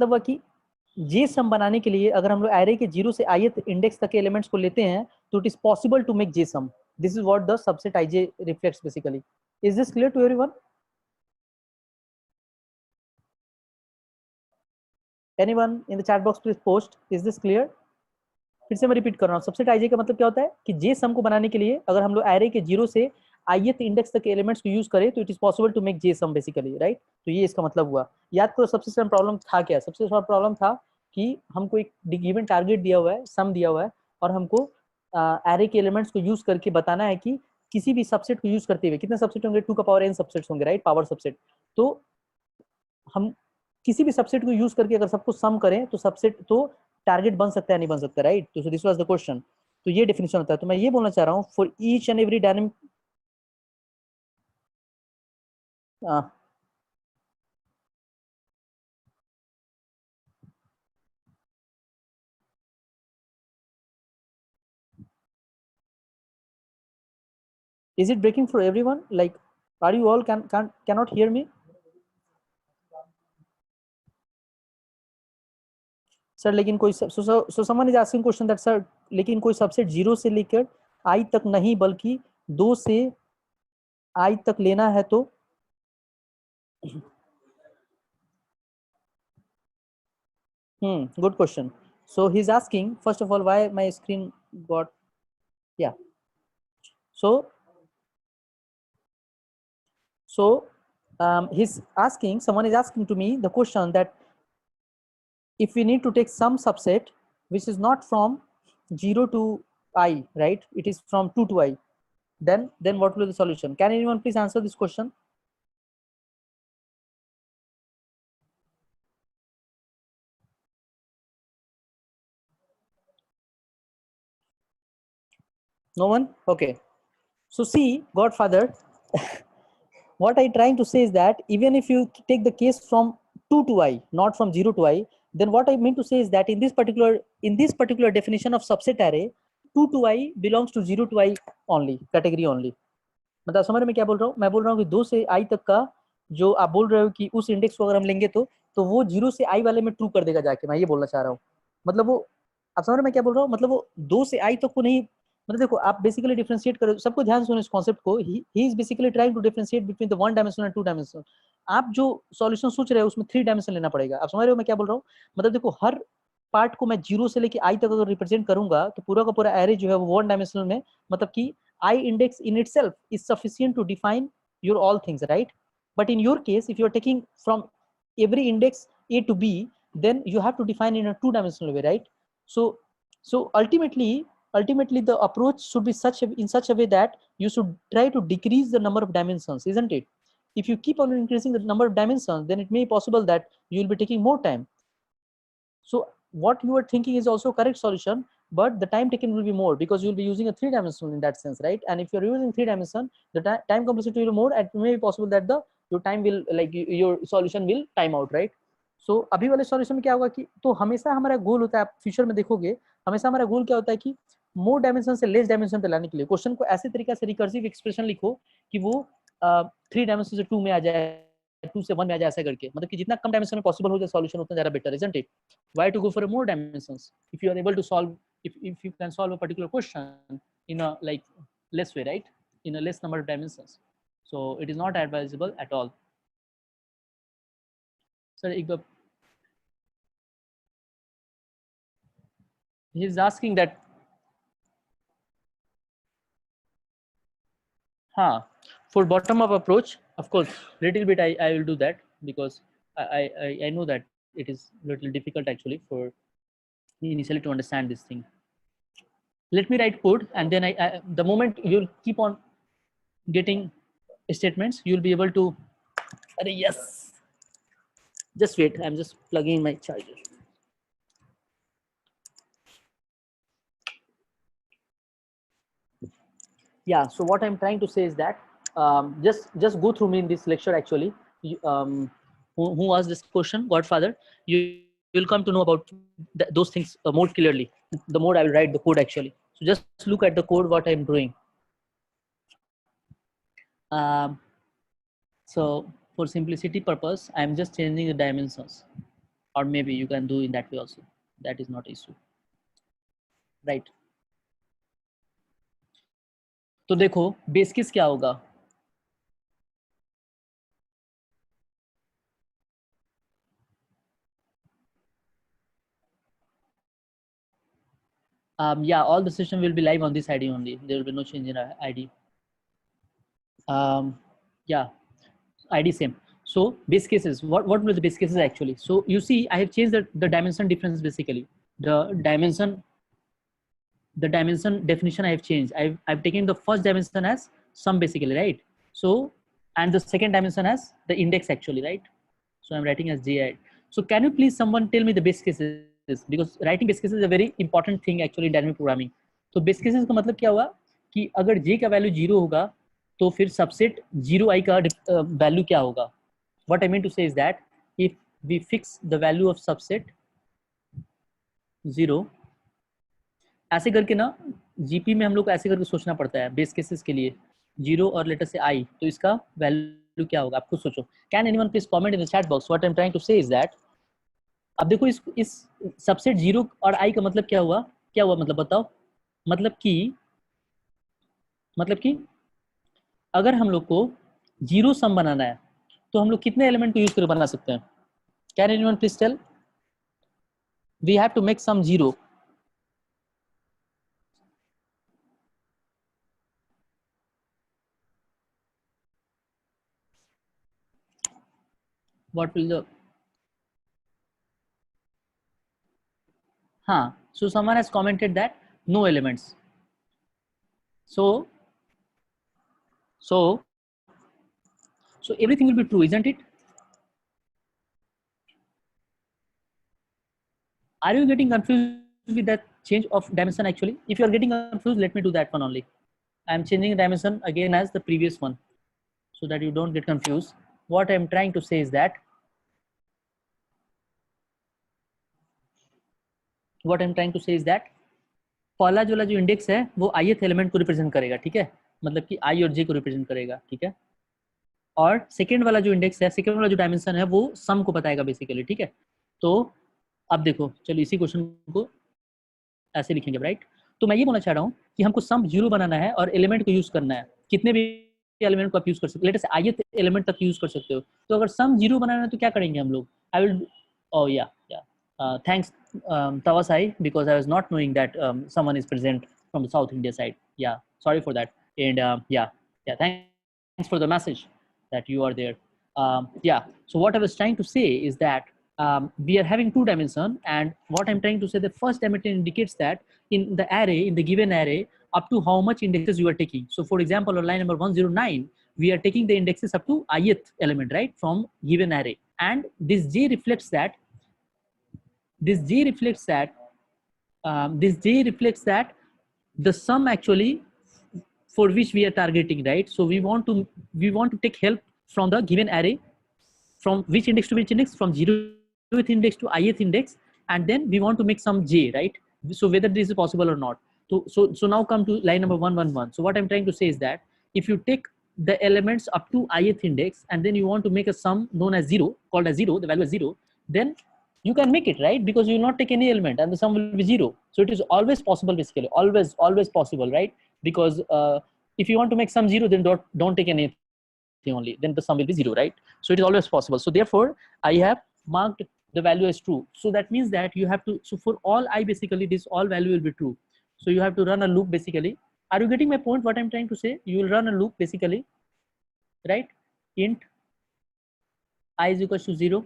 Speaker 3: हुआ कि जे सम बनाने के लिए अगर हम लोग एरे के 0 से ith इंडेक्स तक के एलिमेंट्स को लेते हैं तो it is possible to make J sum. This is what the subset IJ reflects basically. Is this clear to everyone? Anyone in the chat box please post, is this clear? फिर से मैं repeat कर रहा हूँ, subset IJ का मतलब क्या होता है कि जे सम को बनाने के लिए अगर हम लोग एरे के 0 से ith इंडेक्स तक के एलिमेंट्स को यूज करें तो it is possible to make J sum basically, right. तो ये इसका मतलब हुआ। याद करो सबसे बड़ा प्रॉब्लम था क्या? सबसे बड़ा प्रॉब्लम था कि हमको एक गिवन टारगेट दिया हुआ है, सम दिया हुआ है, और हमको एरे के एलिमेंट्स को यूज करके बताना है कि किसी भी सबसेट को यूज करते हुए कितने सबसेट होंगे, 2 का पावर n सबसेट्स होंगे, राइट, पावर सबसेट। तो हम किसी भी सबसेट को यूज करके अगर सबको सम करें तो सबसेट तो टारगेट बन सकता है नहीं बन सकता, राइट। तो दिस वाज द क्वेश्चन। तो ये डेफिनेशन होता है। तो मैं ये बोलना चाह रहा हूँ for each and every dynamic is it breaking for everyone? Like, are you all cannot hear me? Sir लेकिन कोई so someone is asking question that sir लेकिन कोई सबसेट 0 से लेकर i तक नहीं बल्कि 2 से i तक लेना है तो good question. So he's asking first of all why my screen got, yeah, so he's asking, someone is asking to me the question that if we need to take some subset which is not from 0 to I, right, it is from 2 to I, then what will be the solution? Can anyone please answer this question? No one? Okay. So see, Godfather, what I trying to say is that even if you take the case from 2 to I, not from 0 to I, then what I mean to say is that in this particular definition of subset array, 2 to I belongs to 0 to I only category only. मतलब समझ रहे मैं क्या बोल रहा हूँ? मैं बोल रहा हूँ कि 2 से I तक का जो आप बोल रहे हो कि उस इंडेक्स को अगर हम लेंगे तो वो 0 से I वाले में ट्रू कर देगा जाके, मैं ये बोलना चाह रहा हूँ। मतलब वो आप समझ रहे मैं क्या बोल रहा हूँ? मतलब वो 2 से I तक को नहीं, मतलब देखो आप बेसिकली डिफरेंशिएट करो, सबको ध्यान सुनो इस कॉन्सेप्ट को। He is basically trying to differentiate between the 1 dimensional and 2 dimensional. आप जो सॉल्यूशन सोच रहे हो उसमें 3 डायमेंशन लेना पड़ेगा। आप समझ रहे हो मैं क्या बोल रहा हूँ? मतलब देखो हर पार्ट को मैं 0 से लेके I तक अगर रिप्रेजेंट करूंगा तो पूरा का पूरा एरे जो है वो 1 डायमेंशनल में, मतलब कि I index in itself is sufficient to define your all things, right? But in your case, if you are taking from every index A to B, then you have to define in a 2-dimensional way, right? So ultimately the approach should be in such a way that you should try to decrease the number of dimensions, isn't it? If you keep on increasing the number of dimensions, then it may be possible that you will be taking more time. So what you are thinking is also correct solution, but the time taken will be more because you'll be using a 3-dimensional in that sense, right? And if you're using 3-dimension, the time complexity will be more, and it may be possible that your time will, like your solution will time out, right? So अभी वाले solution में क्या होगा कि तो हमेशा हमारा गोल होता है, आप फ्यूचर में देखोगे हमेशा हमारा गोल क्या होता है कि मोर डायमेंशन से लेस डायमेंशन पे लाने के लिए क्वेश्चन को ऐसे तरीके से रिकर्सिव एक्सप्रेशन लिखो कि वो 3 डायमेंशन से 2 में आ जाए, 2 से 1 में आ जाए, ऐसा करके, मतलब कि जितना कम डायमेंशन में पॉसिबल हो जाए सॉल्यूशन उतना ज्यादा better, isn't it? Why to go for a more dimensions if you are able to solve, if you can solve a particular question in a like less way, right? In a less number of dimensions. So it is not advisable at all. Sir, he is asking that for bottom up approach, of course little bit I will do that because I know that it is little difficult actually for initially to understand this thing. Let me write code, and then I the moment you'll keep on getting statements, you'll be able to. Yes, just wait, I'm just plugging in my charger. Yeah, so what I'm trying to say is that just go through me in this lecture actually. Who asked this question, Godfather? You will come to know about those things more clearly the more I will write the code actually. So just look at the code what I'm doing. So for simplicity purpose, I'm just changing the dimensions, or maybe you can do in that way also. That is not an issue, right? तो देखो base case क्या होगा? Yeah, all the system will be live on this ID only. There will be no change in ID. Yeah, ID same. So base cases, what were the base cases actually? So you see, I have changed the dimension difference basically. The dimension definition I have changed. I've taken the first dimension as sum basically, right? So and the second dimension as the index actually, right? So I'm writing as ji. So can you please someone tell me the base cases, because writing base cases is a very important thing actually in dynamic programming. तो base cases का मतलब क्या हुआ कि अगर j का value 0 होगा तो फिर सबसेट 0i का वैल्यू क्या होगा? What I mean to say is that if we fix the value of subset 0, ऐसे करके ना जीपी में हम लोग को ऐसे करके सोचना पड़ता है बेस केसेस के लिए 0 और लेटर से i, तो इसका वैल्यू क्या होगा? आप खुद सोचो. Can anyone please comment in the chat box what I am trying to say is that. अब देखो इस सबसेट 0 और i का मतलब क्या हुआ? मतलब बताओ. मतलब कि अगर हम लोग को 0 सम बनाना है तो हम लोग कितने एलिमेंट को यूज कर बना सकते हैं? Can anyone please tell. We have to make some 0. What will the so someone has commented that no elements. So everything will be true, isn't it? Are you getting confused with that change of dimension actually? If you are getting confused, let me do that one only. I am changing the dimension again as the previous one so that you don't get confused. What I am trying to say is that
Speaker 1: पहला जो index है वो ith element को represent करेगा, ठीक है, मतलब कि i और j को रिप्रेजेंट करेगा, ठीक है। और सेकेंड वाला जो इंडेक्स है, सेकेंड वाला जो डायमेंशन है वो सम को बताएगा बेसिकली, ठीक है। तो अब देखो, चलो इसी क्वेश्चन को ऐसे लिखेंगे, राइट। तो मैं ये बोलना चाह रहा हूँ कि हमको सम 0 बनाना है और एलिमेंट को यूज करना है, कितने भी एलिमेंट को आप यूज कर सकते हो, लेट से ith एलिमेंट तक यूज कर सकते हो। तो अगर सम 0 बनाना है तो क्या करेंगे हम लोग, I will, oh yeah, thanks Tawasai, because I was not knowing that someone is present from the South India side. Yeah, sorry for that. And yeah, thanks for the message that you are there. Yeah, so what I was trying to say is that we are having two dimension, and what I'm trying to say, the first dimension indicates that in the array, in the given array, up to how much indexes you are taking. So for example, on line number 109, we are taking the indexes up to ith element, right, from given array, and this j reflects that this j reflects that the sum actually for which we are targeting, right. So we want to take help from the given array, from which index to which index, from 0th index to ith index, and then we want to make some j, right. So whether this is possible or not. So now come to line number 111. So what I'm trying to say is that if you take the elements up to ith index and then you want to make a sum known as 0, called as 0, the value is 0, then you can make it, right, because you will not take any element and the sum will be 0. So it is always possible, basically, always possible, right, because if you want to make sum 0, then don't take anything only, then the sum will be 0, right. So it is always possible. So therefore I have marked the value as true. So that means that you have to, so for all I, basically this all value will be true. So you have to run a loop, basically. Are you getting my point, what I'm trying to say? You will run a loop, basically, right. Int I is equals to 0.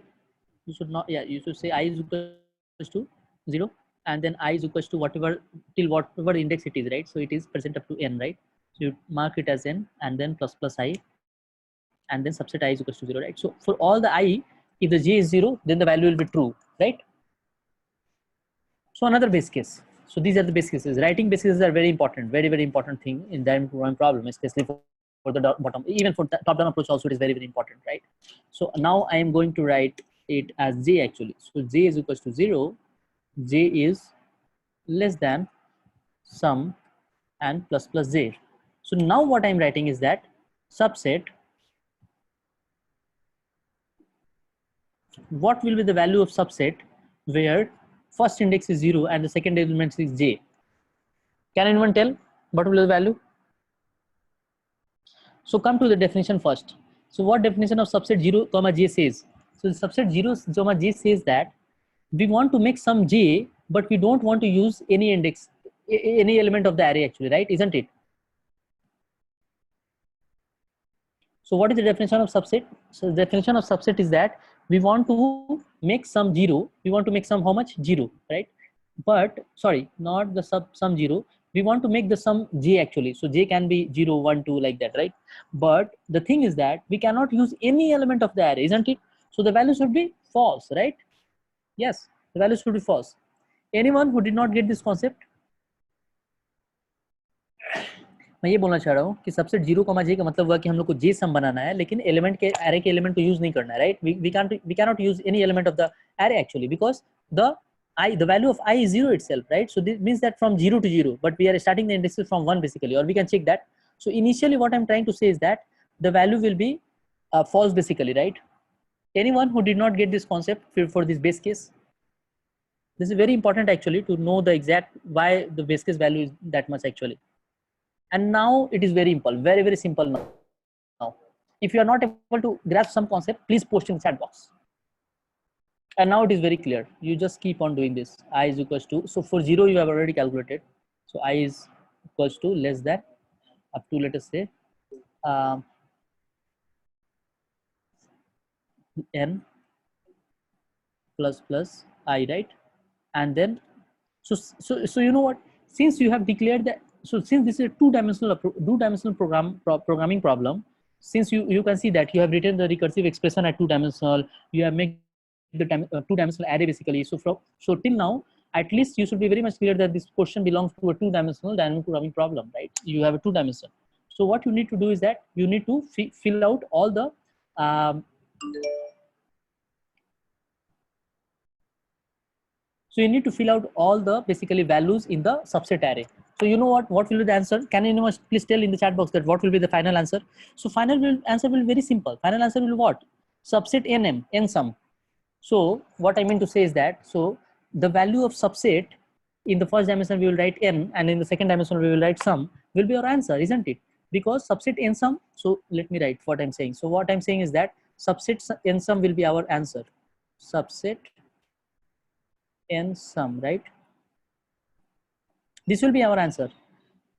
Speaker 1: You should not, yeah, you should say I is equals to 0, and then I is equals to whatever, till whatever index it is, right. So it is present up to n, right. So you mark it as n and then plus I, and then subset I is equals to 0, right. So for all the I, if the j is 0, then the value will be true, right. So another base case. So these are the base cases. Writing base cases are very important, very important thing in dynamic programming problem, especially for the bottom, even for top down approach also it is very important, right. So now I am going to write it as j actually. So j is equals to 0, j is less than sum and plus j. So now what I'm writing is that subset, what will be the value of subset where first index is 0 and the second element is j? Can anyone tell what will be the value? So come to the definition first. So what definition of subset 0 comma j says? So the subset 0 comma j says that we want to make some j, but we don't want to use any index, any element of the array actually, right, isn't it? So what is the definition of subset? So the definition of subset is that we want to make some 0, we want to make some how much, 0, right. But sorry, not the sum 0, we want to make the sum j actually. So j can be 0, 1, 2 like that, right. But the thing is that we cannot use any element of the array, isn't it? So the value should be false, right. Yes, the value should be false. Anyone who did not get this concept? मैं ये बोलना चाह रहा हूँ कि subset 0 comma j का मतलब हुआ कि हम लोग को j सम बनाना है, लेकिन एलिमेंट के एरे के एलिमेंट को यूज नहीं करना है, right. we cannot use any element of the array actually, because the value of I is 0 itself, right. So this means that from 0 to 0, but we are starting the indexes from 1 basically, or we can check that. So initially what I'm trying to say is that the value will be false basically, right. Anyone who did not get this concept for this base case? This is very important actually to know the exact why the base case value is that much actually. And now it is very simple, very simple now. If you are not able to grasp some concept, please post in the chat box. And now it is very clear. You just keep on doing this. I is equals to, so for 0 you have already calculated. So I is equals to less than, up to let us say n plus I, right. And then so you know what, since you have declared that, so since this is a two-dimensional programming problem, since you can see that you have written the recursive expression at 2-dimensional, you have made the two-dimensional array basically. So till now, at least you should be very much clear that this question belongs to a two-dimensional dynamic programming problem, right. You have a 2-dimension. So what you need to do is that you need to fill out all the So you need to fill out all the basically values in the subset array. So you know what will be the answer? Can anyone please tell in the chat box that what will be the final answer? So answer will be very simple. Final answer will be what? Subset nm, n sum. So what I mean to say is that, so the value of subset in the first dimension we will write n, and in the second dimension we will write sum, will be our answer, isn't it? Because subset n sum, so let me write what I'm saying. So what I'm saying is that subset n sum will be our answer. Subset n sum, right? This will be our answer.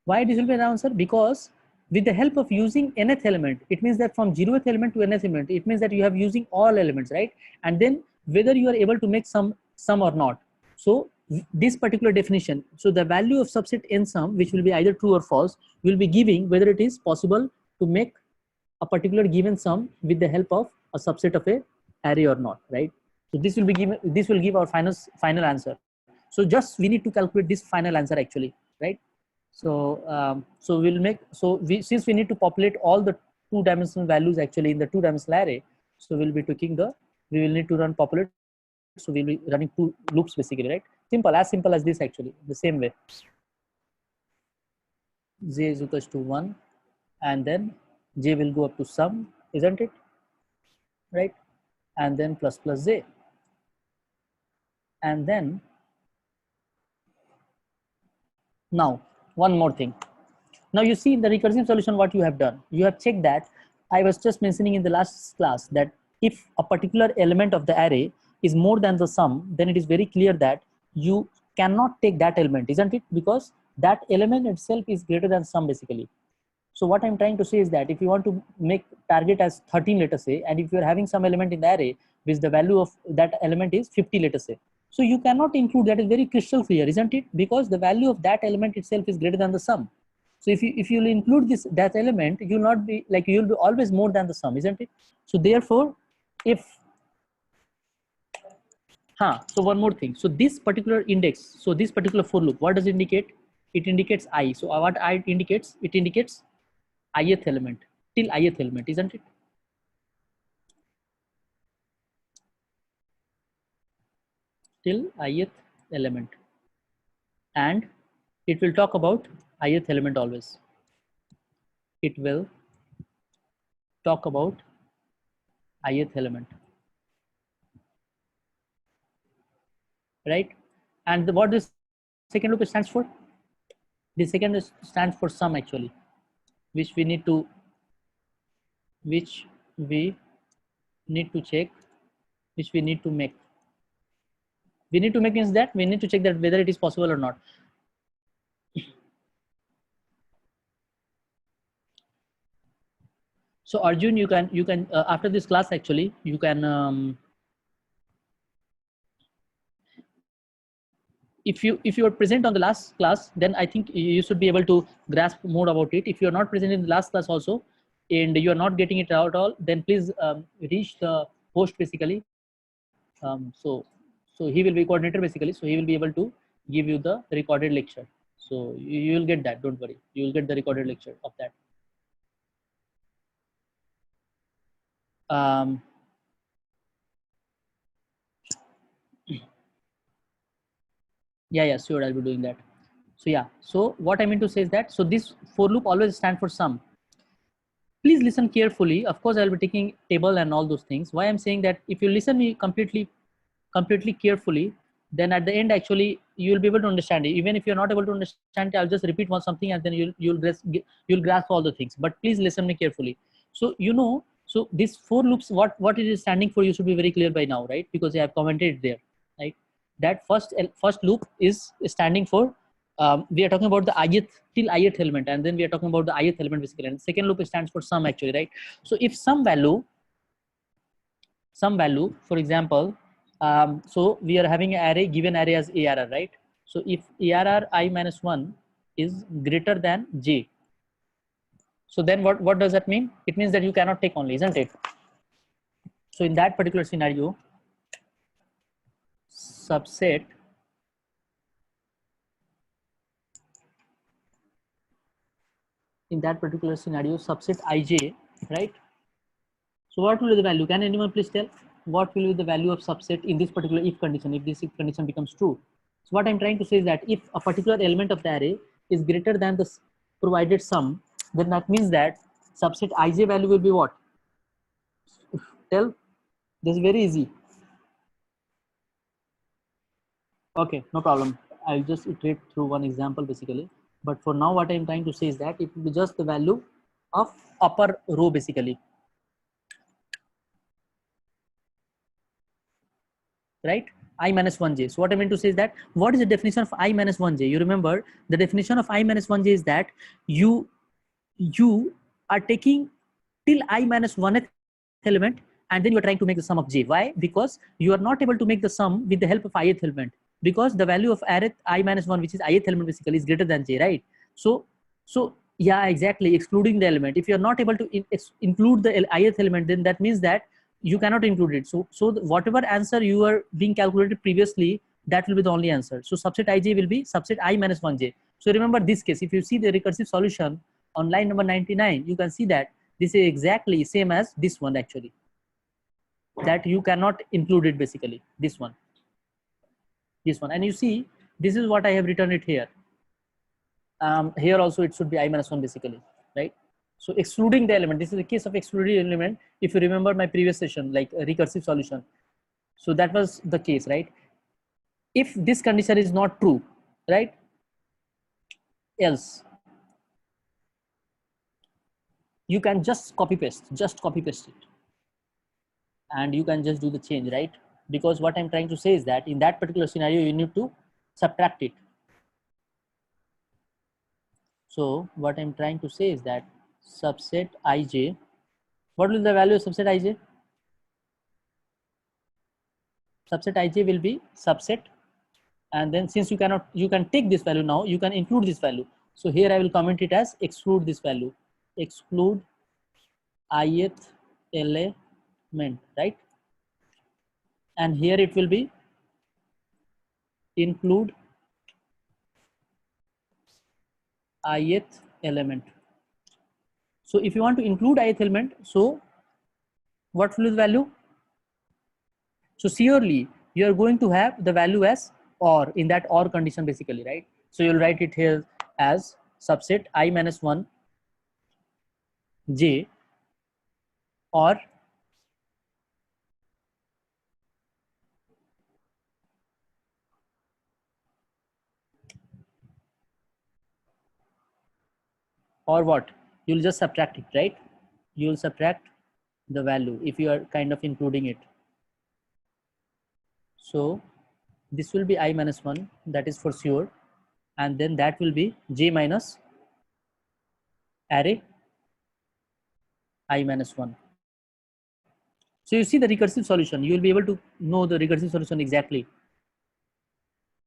Speaker 1: Why this will be our answer? Because with the help of using nth element, it means that from 0th element to nth element, it means that you have using all elements, right? And then whether you are able to make sum or not. So this particular definition, so the value of subset n sum, which will be either true or false, will be giving whether it is possible to make a particular given sum with the help of a subset of a array or not, right? So this will be given, this will give our final answer. So just we need to calculate this final answer actually, right? So so we'll make, so since we need to populate all the two-dimensional values actually in the two-dimensional array, so we'll be taking we will need to run populate. So we'll be running two loops basically, right? As simple as this actually, the same way. J is equals to 1, and then j will go up to sum, isn't it? Right? And then plus j. And then now one more thing. Now you see in the recursive solution what you have done. You have checked that I was just mentioning in the last class that if a particular element of the array is more than the sum, then it is very clear that you cannot take that element, isn't it? Because that element itself is greater than sum basically. So what I'm trying to say is that if you want to make target as 13, let us say, and if you're having some element in the array which the value of that element is 50, let us say. So you cannot include, that is very crystal clear, isn't it? Because the value of that element itself is greater than the sum. So if you'll include that element, you'll not be like, you'll be always more than the sum, isn't it? So therefore, so one more thing. So this particular index, so this particular for loop, what does it indicate? It indicates I. So what I indicates? It indicates ith element, till ith element, isn't it? Till ith element. And it will talk about ith element always. It will talk about ith element. Right? And what this second loop stands for? The second stands for sum actually, which we need to check, which we need to make. We need to make means that we need to check that whether it is possible or not. So Arjun, you can after this class actually you can if you are present on the last class, then I think you should be able to grasp more about it. If you are not present in the last class also, and you are not getting it out at all, then please reach the host basically. So he will be coordinator basically. So he will be able to give you the recorded lecture. So you will get that. Don't worry. You will get the recorded lecture of that. Yeah, sure, I'll be doing that. So yeah, so what I mean to say is that, so this for loop always stands for sum. Please listen carefully. Of course, I'll be taking table and all those things. Why I'm saying that, if you listen me completely carefully, then at the end actually you'll be able to understand it. Even if you're not able to understand it, I'll just repeat something and then you'll grasp all the things. But please listen me carefully. So so this for loops, what it is standing for, you should be very clear by now, right? Because I have commented there, right? That first loop is standing for we are talking about the ith till ith element, and then we are talking about the ith element basically. And second loop stands for sum actually, right? So if some value, for example, so we are having an array, given array as ARR, right? So if ARR I minus 1 is greater than J, so then what does that mean? It means that you cannot take only, isn't it? So in that particular scenario, subset subset ij, right? So what will be the value? Can anyone please tell? what will be the value of subset in this particular if condition, if this if condition becomes true. So what I'm trying to say is that if a particular element of the array is greater than the provided sum, then that means that subset ij value will be what? Tell. This is very easy. Okay, no problem. I'll just iterate through one example basically. But for now, what I'm trying to say is that it will be just the value of upper row basically. Right? I minus 1j. So what I meant to say is that what is the definition of I minus 1j? You remember the definition of I minus 1j is that you are taking till I minus 1th element and then you are trying to make the sum of j. Why? Because you are not able to make the sum with the help of ith element, because the value of array I minus 1, which is ith element basically, is greater than j, right? So yeah, exactly, excluding the element. If you are not able to include the ith element, then that means that you cannot include it. So whatever answer you are being calculated previously, that will be the only answer. So subset ij will be subset I minus 1j. So remember this case, if you see the recursive solution on line number 99, you can see that this is exactly same as this one actually, that you cannot include it basically, this one. And you see, this is what I have written it here. Here also it should be I minus 1 basically, right? So excluding the element, this is the case of excluding element. If you remember my previous session, like a recursive solution, so that was the case, right? If this condition is not true, right, else you can just copy paste it, and you can just do the change, right? Because what I'm trying to say is that in that particular scenario you need to subtract it. So what I'm trying to say is that subset ij, what will the value of subset ij? Subset ij will be subset, and then since you can take this value now, you can include this value. So here I will comment it as exclude this value, exclude ith element, right? And here it will be include ith element. So if you want to include ith element, so what will be the value? So surely you are going to have the value as or in that or condition basically, right? So you'll write it here as subset I minus 1 j or what? You'll just subtract it, right? You'll subtract the value if you are kind of including it. So this will be I minus 1, that is for sure, and then that will be j minus array I minus 1. So you see the recursive solution, you will be able to know the recursive solution exactly.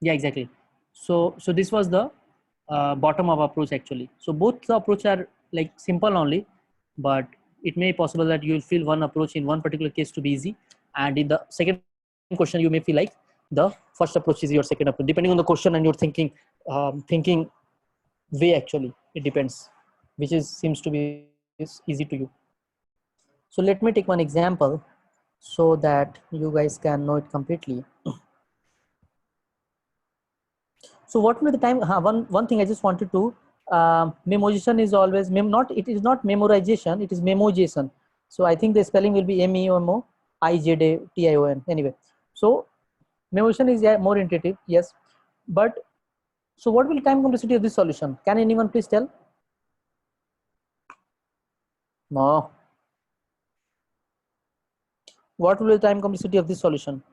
Speaker 1: Yeah, exactly. So this was the bottom up approach actually. So both the approach are like simple only, but it may be possible that you will feel one approach in one particular case to be easy, and in the second question you may feel like the first approach is your second approach, depending on the question and your thinking way actually. It depends which is seems to be easy to you. So let me take one example so that you guys can know it completely. So what will be the time? One thing I just wanted to memoization is always it is not memorization, it is memoization. So I think the spelling will be MEMOIZATION anyway. So memoization is more intuitive, yes, but so what will be time complexity of this solution? Can anyone please tell? No. What will be the time complexity of this solution?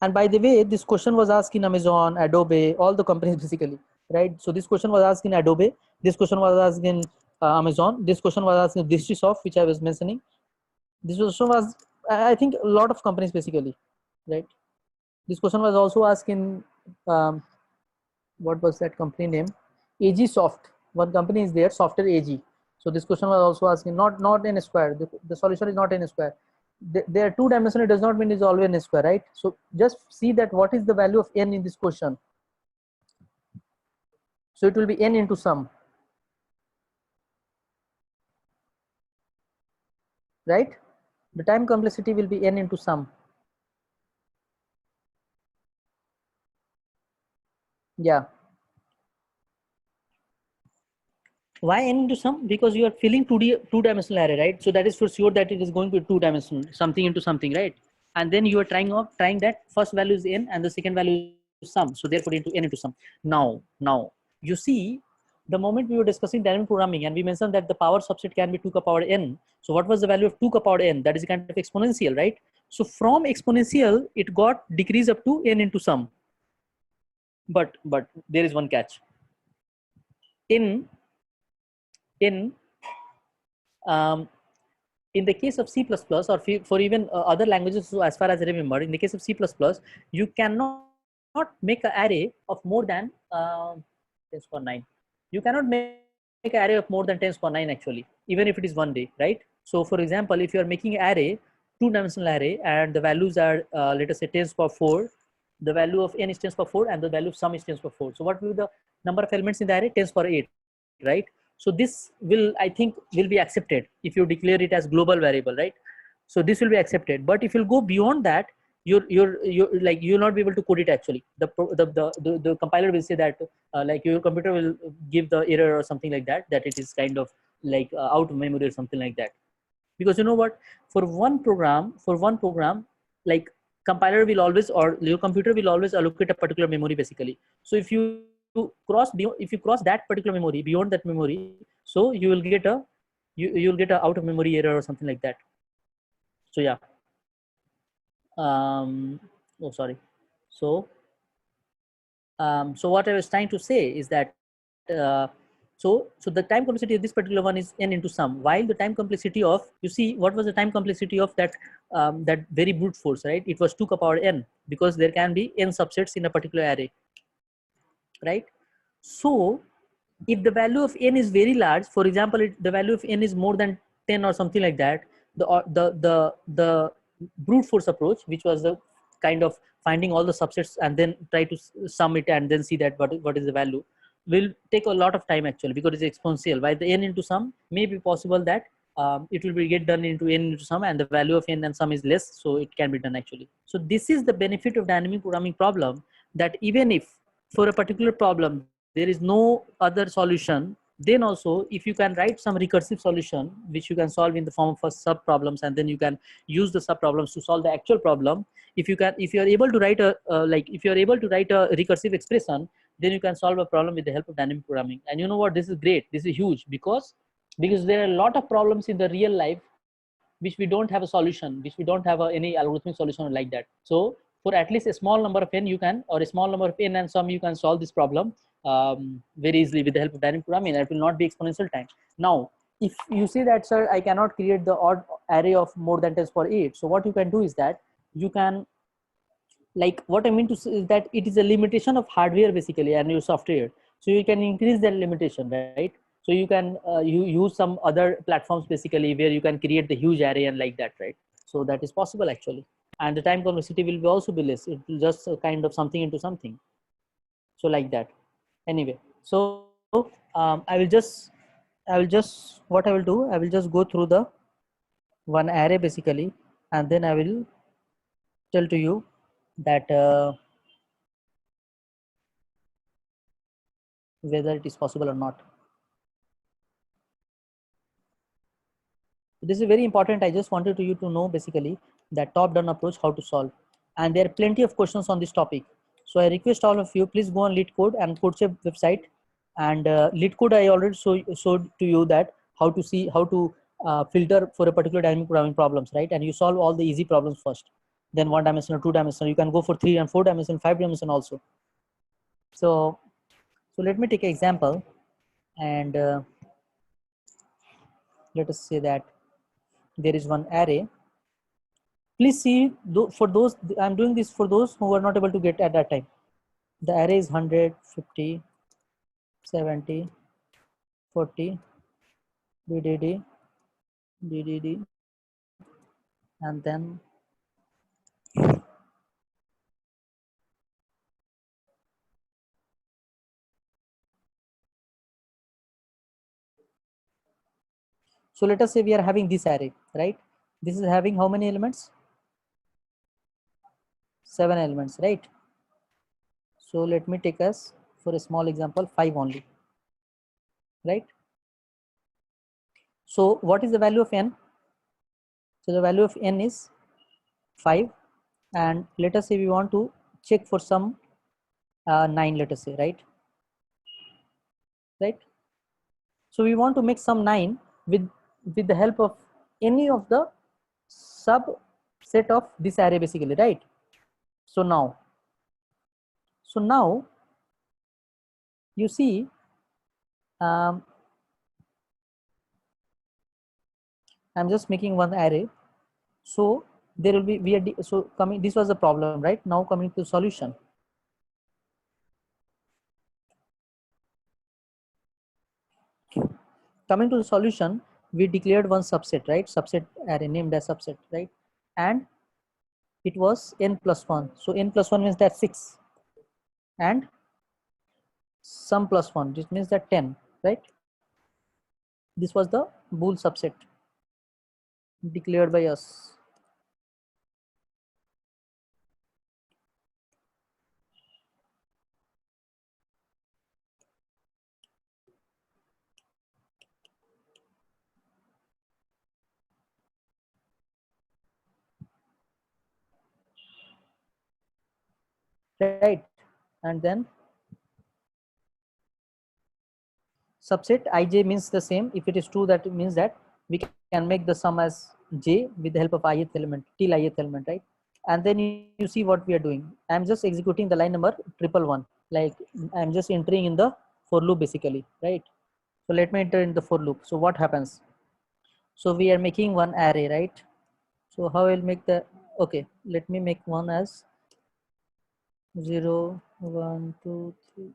Speaker 1: And by the way, this question was asked in Amazon, Adobe, all the companies basically, right? So this question was asked in Adobe, this question was asked in Amazon, this question was asked in Distrysoft, which I was mentioning. This question was, I think, a lot of companies basically, right? This question was also asked in, what was that company name? AG Soft. One company is there, Software AG. So this question was also asking, not n square. The solution is not n square. They are two dimensional, it does not mean it's always n square, right? So just see that what is the value of n in this question. So it will be n into sum, right? The time complexity will be n into sum.
Speaker 3: Yeah.
Speaker 1: Why n into sum? Because you are filling two-dimensional array, right? So that is for sure that it is going to be two-dimensional, something into something, right? And then you are trying that first value is n and the second value is sum. So therefore into n into sum. Now you see, the moment we were discussing dynamic programming and we mentioned that the power subset can be 2 to the power n. So what was the value of 2 to the power n? That is a kind of exponential, right? So from exponential, it got decreased up to n into sum. But there is one catch. In the case of C++ or for even other languages, so as far as I remember, in the case of C++, you cannot make an array of more than 10 to the power 9. You cannot make an array of more than 10 to the power 9 actually, even if it is one day, right? So for example, if you are making an array, two-dimensional array, and the values are, let us say 10 to the power 4, the value of n is 10 to the power 4 and the value of sum is 10 to the power 4. So what will be the number of elements in the array? 10 to the power 8, right? So this will, I think, will be accepted if you declare it as global variable, right? So this will be accepted. But if you go beyond that, you're like, you'll not be able to code it actually. The compiler will say that like your computer will give the error or something like that, that it is kind of like out of memory or something like that. Because you know what, for one program, like compiler will always, or your computer will always allocate a particular memory basically. So if you cross that particular memory, beyond that memory, so you will get a you'll get a out of memory error or something like that. So yeah. Oh sorry. So so what I was trying to say is that so the time complexity of this particular one is n into sum, while the time complexity of, you see, what was the time complexity of that that very brute force, right? It was 2 to the power n, because there can be n subsets in a particular array, right? So if the value of n is very large, for example, the value of n is more than 10 or something like that, the brute force approach, which was the kind of finding all the subsets and then try to sum it and then see that what is the value, will take a lot of time actually, because it's exponential. While the n into sum may be possible that it will be get done into n into sum, and the value of n and sum is less, so it can be done actually. So this is the benefit of dynamic programming problem, that even if for a particular problem there is no other solution, then also if you can write some recursive solution which you can solve in the form of sub problems, and then you can use the sub problems to solve the actual problem. If you are able to write a if you are able to write a recursive expression, then you can solve a problem with the help of dynamic programming. And you know what, this is great, this is huge, because there are a lot of problems in the real life which we don't have a solution, which we don't have any algorithmic solution like that. So for at least a small number of n, you can, or a small number of n and sum, you can solve this problem very easily with the help of dynamic programming, and it will not be exponential time. Now, if you say that, sir, I cannot create the odd array of more than 10 to the power 8, so what you can do is that you can, like, what I mean to say is that it is a limitation of hardware basically and your software. So you can increase that limitation, right? So you can you use some other platforms basically where you can create the huge array and like that, right? So that is possible actually, and the time complexity will be also be less. It will just kind of something into something. So like that. Anyway, so I will just what I will do, I will just go through the one array basically, and then I will tell to you that whether it is possible or not. This is very important. I just wanted you to know basically that top-down approach, how to solve. And there are plenty of questions on this topic. So I request all of you, please go on LeetCode and CodeShape website. And LeetCode, I already showed to you that how to filter for a particular dynamic programming problems, right? And you solve all the easy problems first. Then 1-dimensional, 2-dimensional. You can go for 3 and 4-dimensional, 5-dimensional also. So let me take an example, and let us say that there is one array. Please see, for those, I'm doing this for those who were not able to get at that time. The array is 100, 50, 70, 40, DDD, DDD, and then so let us say we are having this array, right? This is having how many elements? 7 elements, right? So let me take us
Speaker 3: for a small example, 5 only, right? So what is the value of n? So the value of n is 5, and let us say we want to check for some 9, let us say, right? So we want to make some 9 with the help of any of the subset of this array, basically, right? So now you see, I'm just making one array. So there will be so coming, this was the problem, right? Now coming to solution. Coming to the solution, we declared one subset, right? Subset array named as subset, right? And it was n plus 1. So n plus 1 means that 6, and sum plus 1, this means that 10, right? This was the bool subset declared by us. Right? And then subset ij means the same. If it is true, that means that we can make the sum as j with the help of ith element, till ith element, right? And then you see what we are doing. I'm just executing the line number 111, like I'm just entering in the for loop, basically, right? So let me enter in the for loop. So what happens? So we are making one array, right? So how I'll make the, okay, let me make one as 0, 1, 2, 3.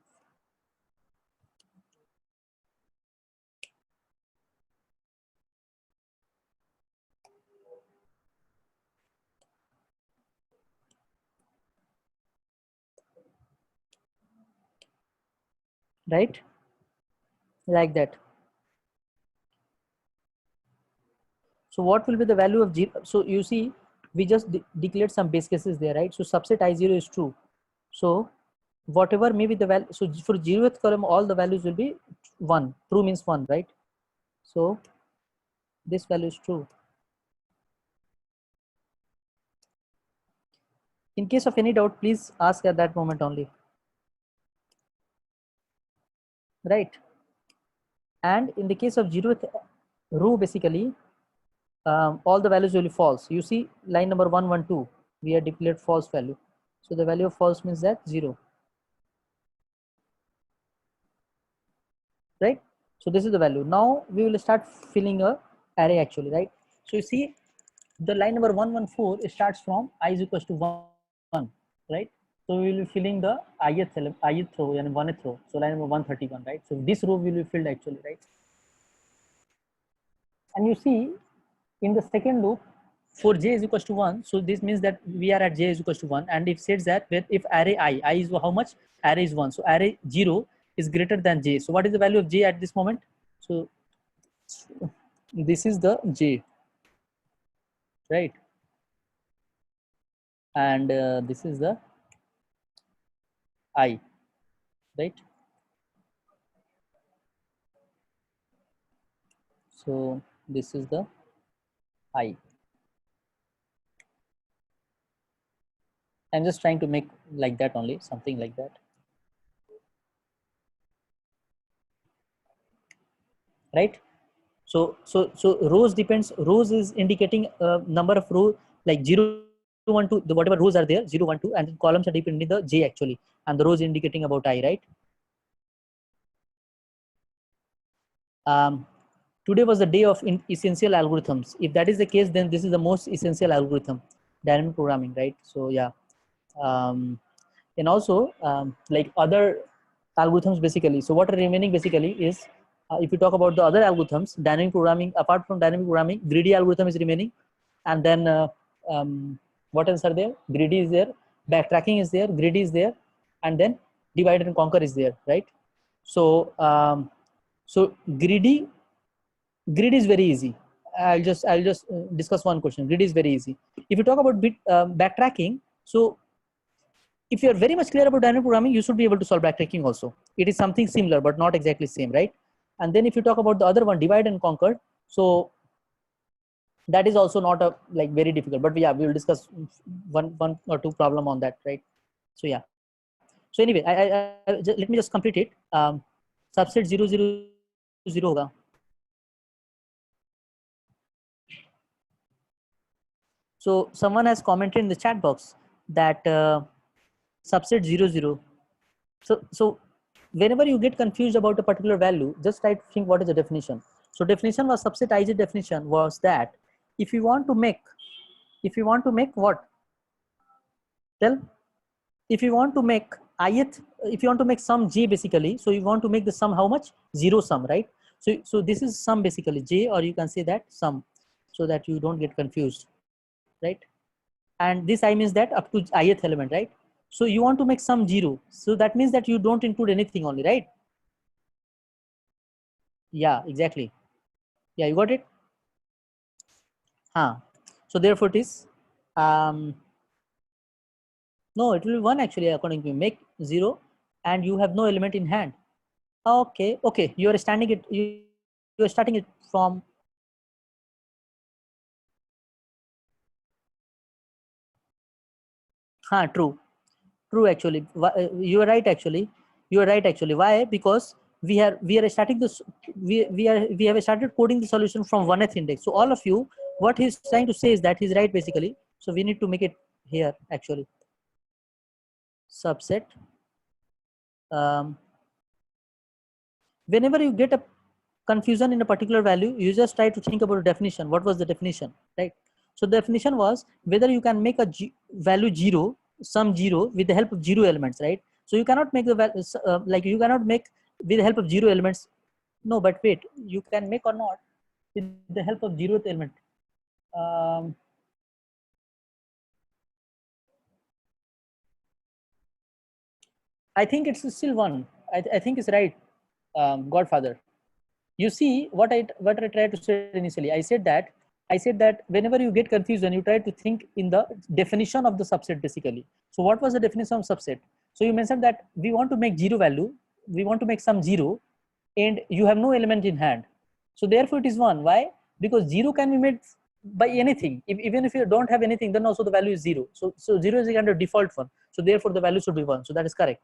Speaker 3: Right? Like that. So what will be the value of 0? So you see, we just declared some base cases there, right? So subset I0 is true. So whatever may be the value, so for 0th column, all the values will be 1. True means 1, right? So this value is true. In case of any doubt, please ask at that moment only. Right? And in the case of 0th row, basically, all the values will be false. You see, line number 112, we have declared false value. So the value of false means that 0. Right? So this is the value. Now we will start filling a array actually, right? So you see, the line number 114 starts from I is equals to 1, right? So we will be filling the ith row and 1th row. So line number 131, right? So this row will be filled actually, right? And you see, in the second loop, for j is equals to 1, so this means that we are at j is equals to 1, and it says that if array I is how much? Array is 1, so array 0 is greater than j. So what is the value of j at this moment? So this is the j, right? And this is the I, right? So this is the I. I'm just trying to make like that only, something like that. Right? So rows depends, rows is indicating a number of rows, like 0, 1, 2, the whatever rows are there, 0, 1, 2, and then columns are depending the j actually, and the rows indicating about I, right? Today was the day of essential algorithms. If that is the case, then this is the most essential algorithm, dynamic programming, right? So yeah. And also like other algorithms basically. So what are remaining basically is, if you talk about the other algorithms, dynamic programming, apart from dynamic programming, greedy algorithm is remaining, and then what else are there? Greedy is there, backtracking is there, greedy is there, and then divide and conquer is there, right? So so greedy is very easy. I'll just discuss one question. Grid is very easy. If you talk about backtracking, so if you're very much clear about dynamic programming, you should be able to solve backtracking also. It is something similar, but not exactly same, right? And then if you talk about the other one, divide and conquer, so that is also not a like very difficult, but yeah, we will discuss one or two problem on that, right? So yeah. So anyway, let me just complete it. Subset 0, 0, 0 hoga. So someone has commented in the chat box that subset 0, 0. So whenever you get confused about a particular value, just try to think what is the definition. So definition was subset IJ definition was that if you want to make what? Tell. If you want to make ith, if you want to make sum j basically, so you want to make the sum how much? Zero sum, right? So this is sum basically j, or you can say that sum, so that you don't get confused, right? And this I means that up to ith element, right? So you want to make sum 0, so that means that you don't include anything only, right? Yeah, exactly. Yeah, you got it. So therefore it is no, it will be 1 actually, according to me. Make 0 and you have no element in hand. Okay, you are starting it, you are starting it from true actually. You are right actually. Why? Because we are starting this, we have started coding the solution from 1th index. So all of you, what he's trying to say is that he's right basically. So we need to make it here actually. Subset. Whenever you get a confusion in a particular value, you just try to think about a definition. What was the definition, right? So the definition was whether you can make a value 0, sum 0 with the help of 0 elements, right? So you cannot make the value like you cannot make with the help of 0 elements. No, but wait, you can make or not with the help of 0th element. I think it's still 1. I think it's right, Godfather. You see what I tried to say initially. I said that whenever you get confused and you try to think in the definition of the subset basically. So what was the definition of subset? So you mentioned that we want to make 0 value, we want to make some 0, and you have no element in hand. So therefore it is 1. Why? Because 0 can be made by anything. Even if you don't have anything, then also the value is 0. So 0 is the kind of default one. So therefore the value should be 1. So that is correct.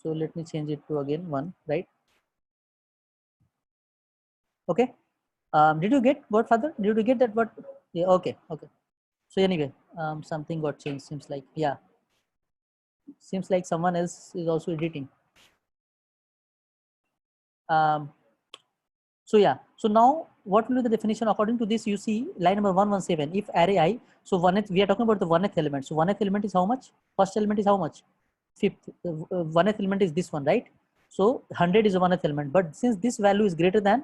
Speaker 3: So let me change it to again 1, right? Okay. Did you get Godfather? Did you get that? What? Yeah. Okay. So anyway, something got changed. Seems like, yeah. Seems like someone else is also editing. So yeah. So now, what will be the definition according to this? You see, line number 117. If array I, so 1th, we are talking about the 1th element. So 1th element is how much? First element is how much? 5th. 1th element is this one, right? So 100 is the 1th element. But since this value is greater than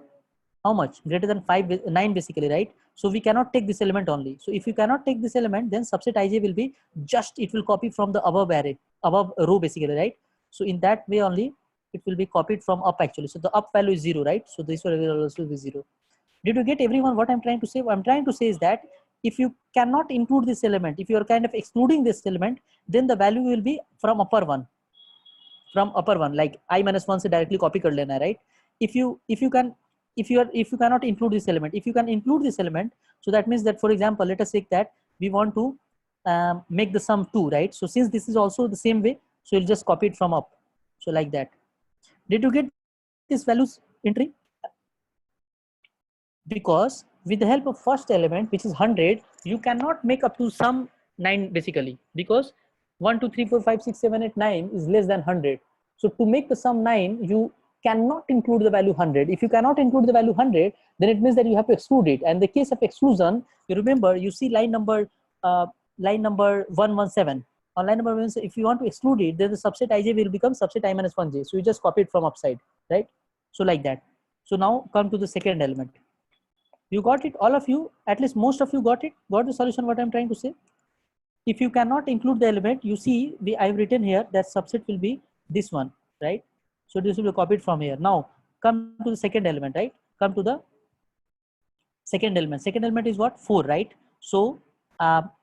Speaker 3: how much? Greater than 9 basically, right? So we cannot take this element only. So if you cannot take this element, then subset ij will be just, it will copy from the above array, above row basically, right? So in that way only, it will be copied from up actually. So the up value is 0, right? So this will also be 0. Did you get everyone what I'm trying to say? What I'm trying to say is that if you cannot include this element, if you are kind of excluding this element, then the value will be from upper one. From upper one, like I minus 1 se directly copy kar lena, right? If you cannot include this element, if you can include this element, so that means that, for example, let us take that we want to make the sum 2, right? So since this is also the same way, so you'll just copy it from up. So like that. Did you get this values entry? Because with the help of first element, which is 100, you cannot make up to sum 9 basically, because 1 2 3 4 5 6 7 8 9 is less than 100. So to make the sum 9, you cannot include the value 100. If you cannot include the value 100, then it means that you have to exclude it. And the case of exclusion, you remember, you see line number 117. On line number 1, if you want to exclude it, then the subset ij will become subset I minus 1j. So you just copy it from upside, right? So like that. So now come to the second element. You got it, all of you, at least most of you got it, got the solution what I'm trying to say. If you cannot include the element, you see I've written here that subset will be this one, right? So this will be copied from here. Now come to the second element, right? Come to the second element. Second element is what? 4, right? So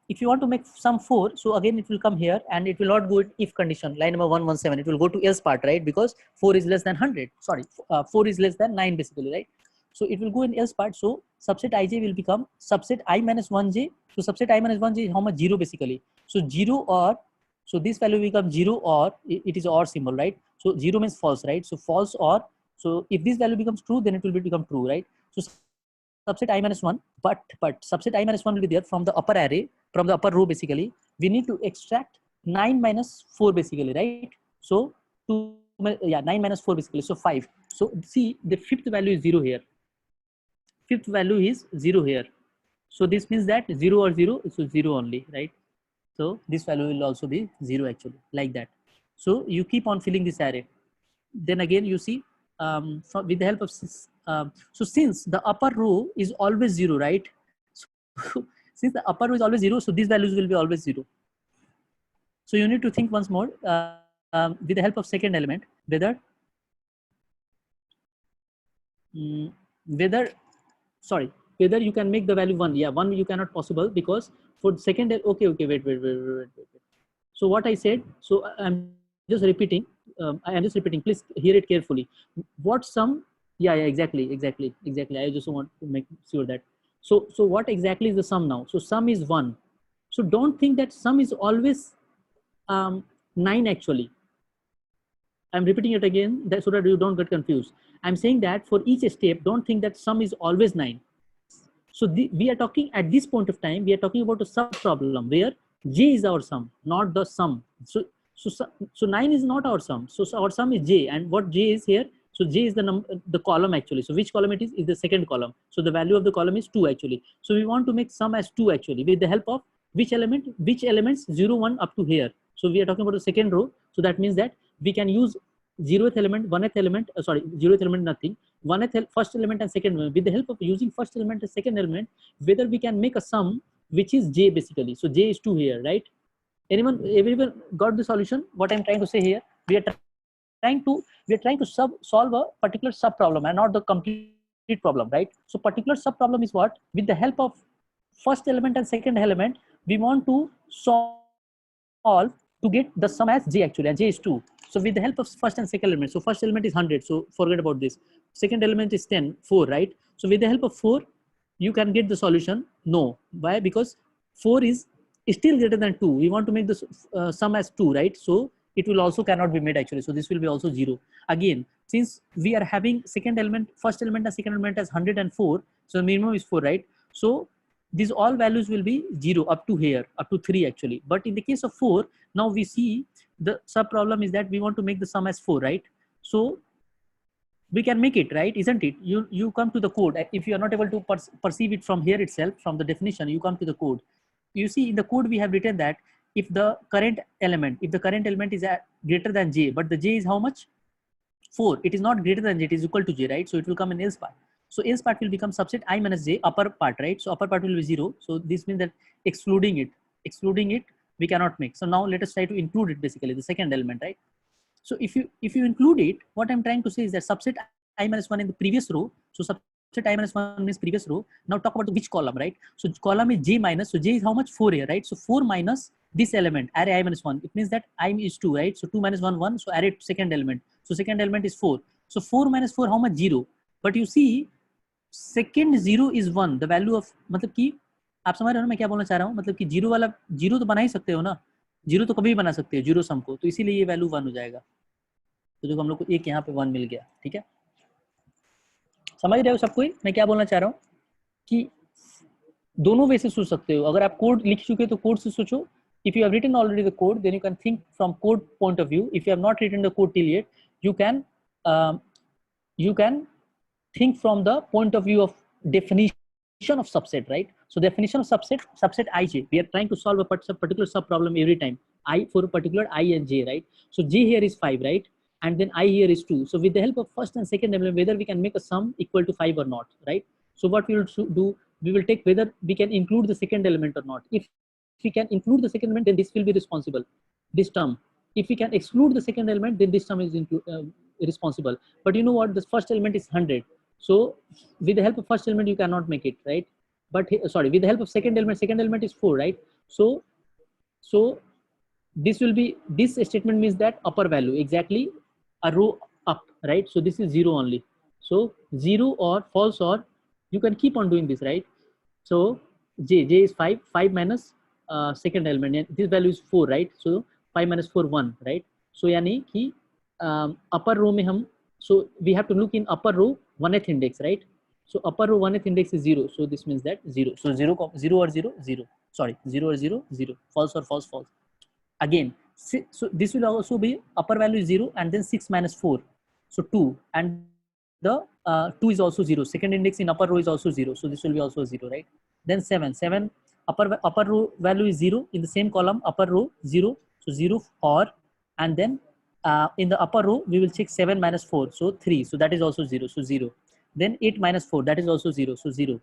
Speaker 3: if you want to make sum 4, so again it will come here and it will not go in if condition, line number 117, it will go to else part, right? Because 4 is less than 100, sorry, 4 is less than 9 basically, right? So it will go in else part. So subset ij will become subset I minus 1j. So subset I minus 1j is how much? 0 basically. So 0 or, so this value becomes 0 or, it is or symbol, right? So 0 means false, right? So false or, so if this value becomes true, then it will become true, right? So subset I minus 1, but subset I minus 1 will be there from the upper array, from the upper row basically. We need to extract 9 minus 4 basically, right? So 2, yeah, 9 minus 4 basically, so 5. So see, the fifth value is 0 here. Fifth value is 0 here. So this means that 0 or 0, so 0 only, right? So this value will also be 0 actually, like that. So you keep on filling this array. Then again you see, with the help of so since the upper row is always 0, right? So since the upper row is always 0, so these values will be always 0. So you need to think once more with the help of second element whether whether you can make the value 1. Yeah, 1 you cannot possible, because for the second, okay, wait. So what I said, so I'm just repeating, please hear it carefully. What sum, yeah, exactly, I just want to make sure that, so what exactly is the sum now? So sum is 1. So don't think that sum is always 9 actually. I'm repeating it again, so that you don't get confused. I'm saying that for each step, don't think that sum is always 9. So we are talking at this point of time, we are talking about a sub problem where j is our sum, not the sum. So 9 is not our sum. So our sum is j, and what j is here? So j is the column actually. So which column it is the second column. So the value of the column is 2 actually. So we want to make sum as 2 actually with the help of which elements 0, 1 up to here. So we are talking about the second row. So that means that we can use 0th element, 1th element, 0th element nothing, 1th first element and second element. With the help of using first element and second element, whether we can make a sum which is j basically. So j is 2 here, right? Everyone got the solution? What I'm trying to say here, we are trying to solve a particular sub problem and not the complete problem, right? So particular sub problem is what? With the help of first element and second element, we want to solve to get the sum as j actually, and j is 2. So with the help of first and second element, so first element is 100, so forget about this. Second element is 10, 4, right? So with the help of 4, you can get the solution. No, why? Because 4 is still greater than 2. We want to make the sum as 2, right? So it will also cannot be made actually. So this will be also 0. Again, since we are having second element, first element and second element as 100 and 4, so minimum is 4, right? So these all values will be 0 up to here, up to 3 actually. But in the case of 4, now we see the sub problem is that we want to make the sum as 4, right? So we can make it, right? Isn't it? You come to the code. If you are not able to perceive it from here itself, from the definition, you come to the code. You see in the code we have written that if the current element is greater than j, but the j is how much? 4. It is not greater than j, it is equal to j, right? So it will come in else part. So else part will become subset I minus j, upper part, right? So upper part will be 0. So this means that excluding it, we cannot make. So now let us try to include it basically, the second element, right? So if you include it, what I'm trying to say is that subset I minus 1 in the previous row. So subset I minus 1 means previous row. Now talk about which column, right? So column is j minus. So j is how much? 4 here, right? So 4 minus this element, array I minus 1. It means that I is 2, right? So 2 minus 1, 1. So array second element. So second element is 4. So 4 minus 4, how much? 0. But you see, second 0 is 1. The value of, मतलब कि आप समझ रहे हो ना मैं क्या बोलना चाह रहा हूँ? मतलब कि 0 वाला 0 तो बना ही सकते हो ना, 0 तो कभी भी बना सकते हो 0 सम को, तो इसीलिए ये वैल्यू 1 हो जाएगा. तो देखो हम लोग को एक यहाँ पे 1 मिल गया. ठीक है, समझ रहे हो सब कोई मैं क्या बोलना चाह रहा हूँ? कि दोनों वे से सोच सकते हो. अगर आप कोड लिख चुके तो कोड से सोचो. If you have written already the code, then you can think from code point of view. If you have not written the code till yet, you can think from the point of view of definition of subset, right? So definition of subset ij, we are trying to solve a particular sub problem every time, I for a particular I and j, right? So j here is 5, right? And then I here is 2. So with the help of first and second element, whether we can make a sum equal to 5 or not, right? So what we will do, we will take whether we can include the second element or not. If we can include the second element, then this will be responsible, this term. If we can exclude the second element, then this term is responsible. But you know what, the first element is 100. So with the help of first element, you cannot make it, right? But sorry, with the help of second element is 4, right?
Speaker 1: So this will be, this statement means that upper value, exactly a row up, right? So this is 0 only. So 0 or false, or you can keep on doing this, right? So j is 5, 5 minus second element, and this value is 4, right? So 5 minus 4 1, right? So yani ki upper row mein hum, so we have to look in upper row 1th index, right? So upper row 1th index is 0, so this means that 0. So 0 or 0 0, sorry, 0 or 0 0, false or false false. Again, so this will also be upper value is 0, and then 6 minus 4, so 2, and the 2 is also 0. Second index in upper row is also 0, so this will be also 0, right? Then 7 upper row value is 0, in the same column upper row 0, so 0 or, and then in the upper row we will check 7 minus 4, so 3, so that is also 0, so 0. Then 8 minus 4, that is also 0, so 0.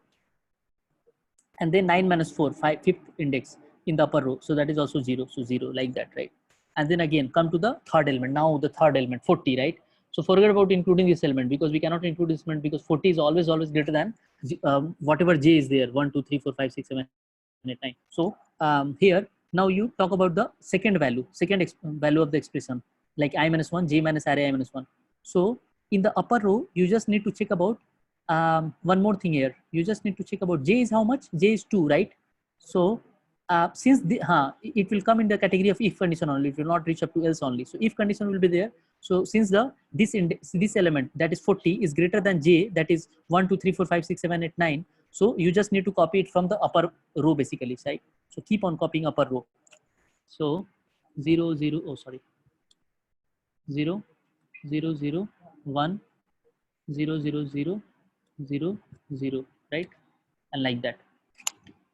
Speaker 1: And then 9 minus 4, 5, fifth index in the upper row, so that is also 0, so 0, like that, right? And then again come to the third element. Now the third element 40, right? So forget about including this element, because we cannot include this element, because 40 is always greater than whatever j is there, 1 2 3 4 5 6 7 8 9. So here now you talk about the second value, value of the expression, like I minus 1, j minus array I minus 1. So in the upper row you just need to check about one more thing here. You just need to check about j is how much. J is 2, right? So since it will come in the category of if condition only, it will not reach up to else only. So if condition will be there. So since this element, that is 40, is greater than j, that is 1 2 3 4 5 6 7 8 9, so you just need to copy it from the upper row basically, right? So keep on copying upper row. So 0 0, oh sorry, 0 0 0 1 0 0 0 0 0, right? And like that.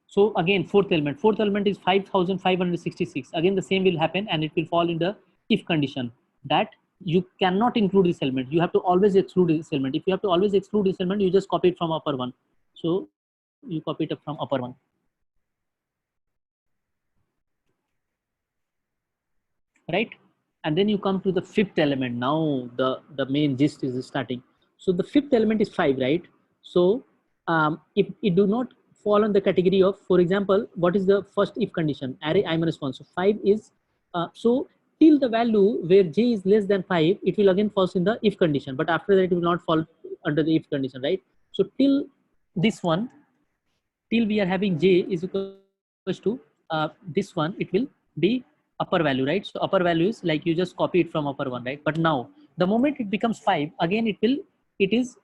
Speaker 1: So again, fourth element is 5566. Again the same will happen, and it will fall in the if condition, that you cannot include this element, you have to always exclude this element. If you have to always exclude this element, you just copy it from upper one. So you copy it up from upper one, right? And then you come to the fifth element. Now the main gist is starting. So the fifth element is 5, right? So if it do not fall on the category of, for example, what is the first if condition? Array I minus 1. So 5 is so till the value where j is less than 5, it will again falls in the if condition, but after that it will not fall under the if condition, right? So till this one, till we are having j is equals to this one, it will be upper value, right? So upper value is like you just copy it from upper one, right? But now the moment it becomes 5, again it is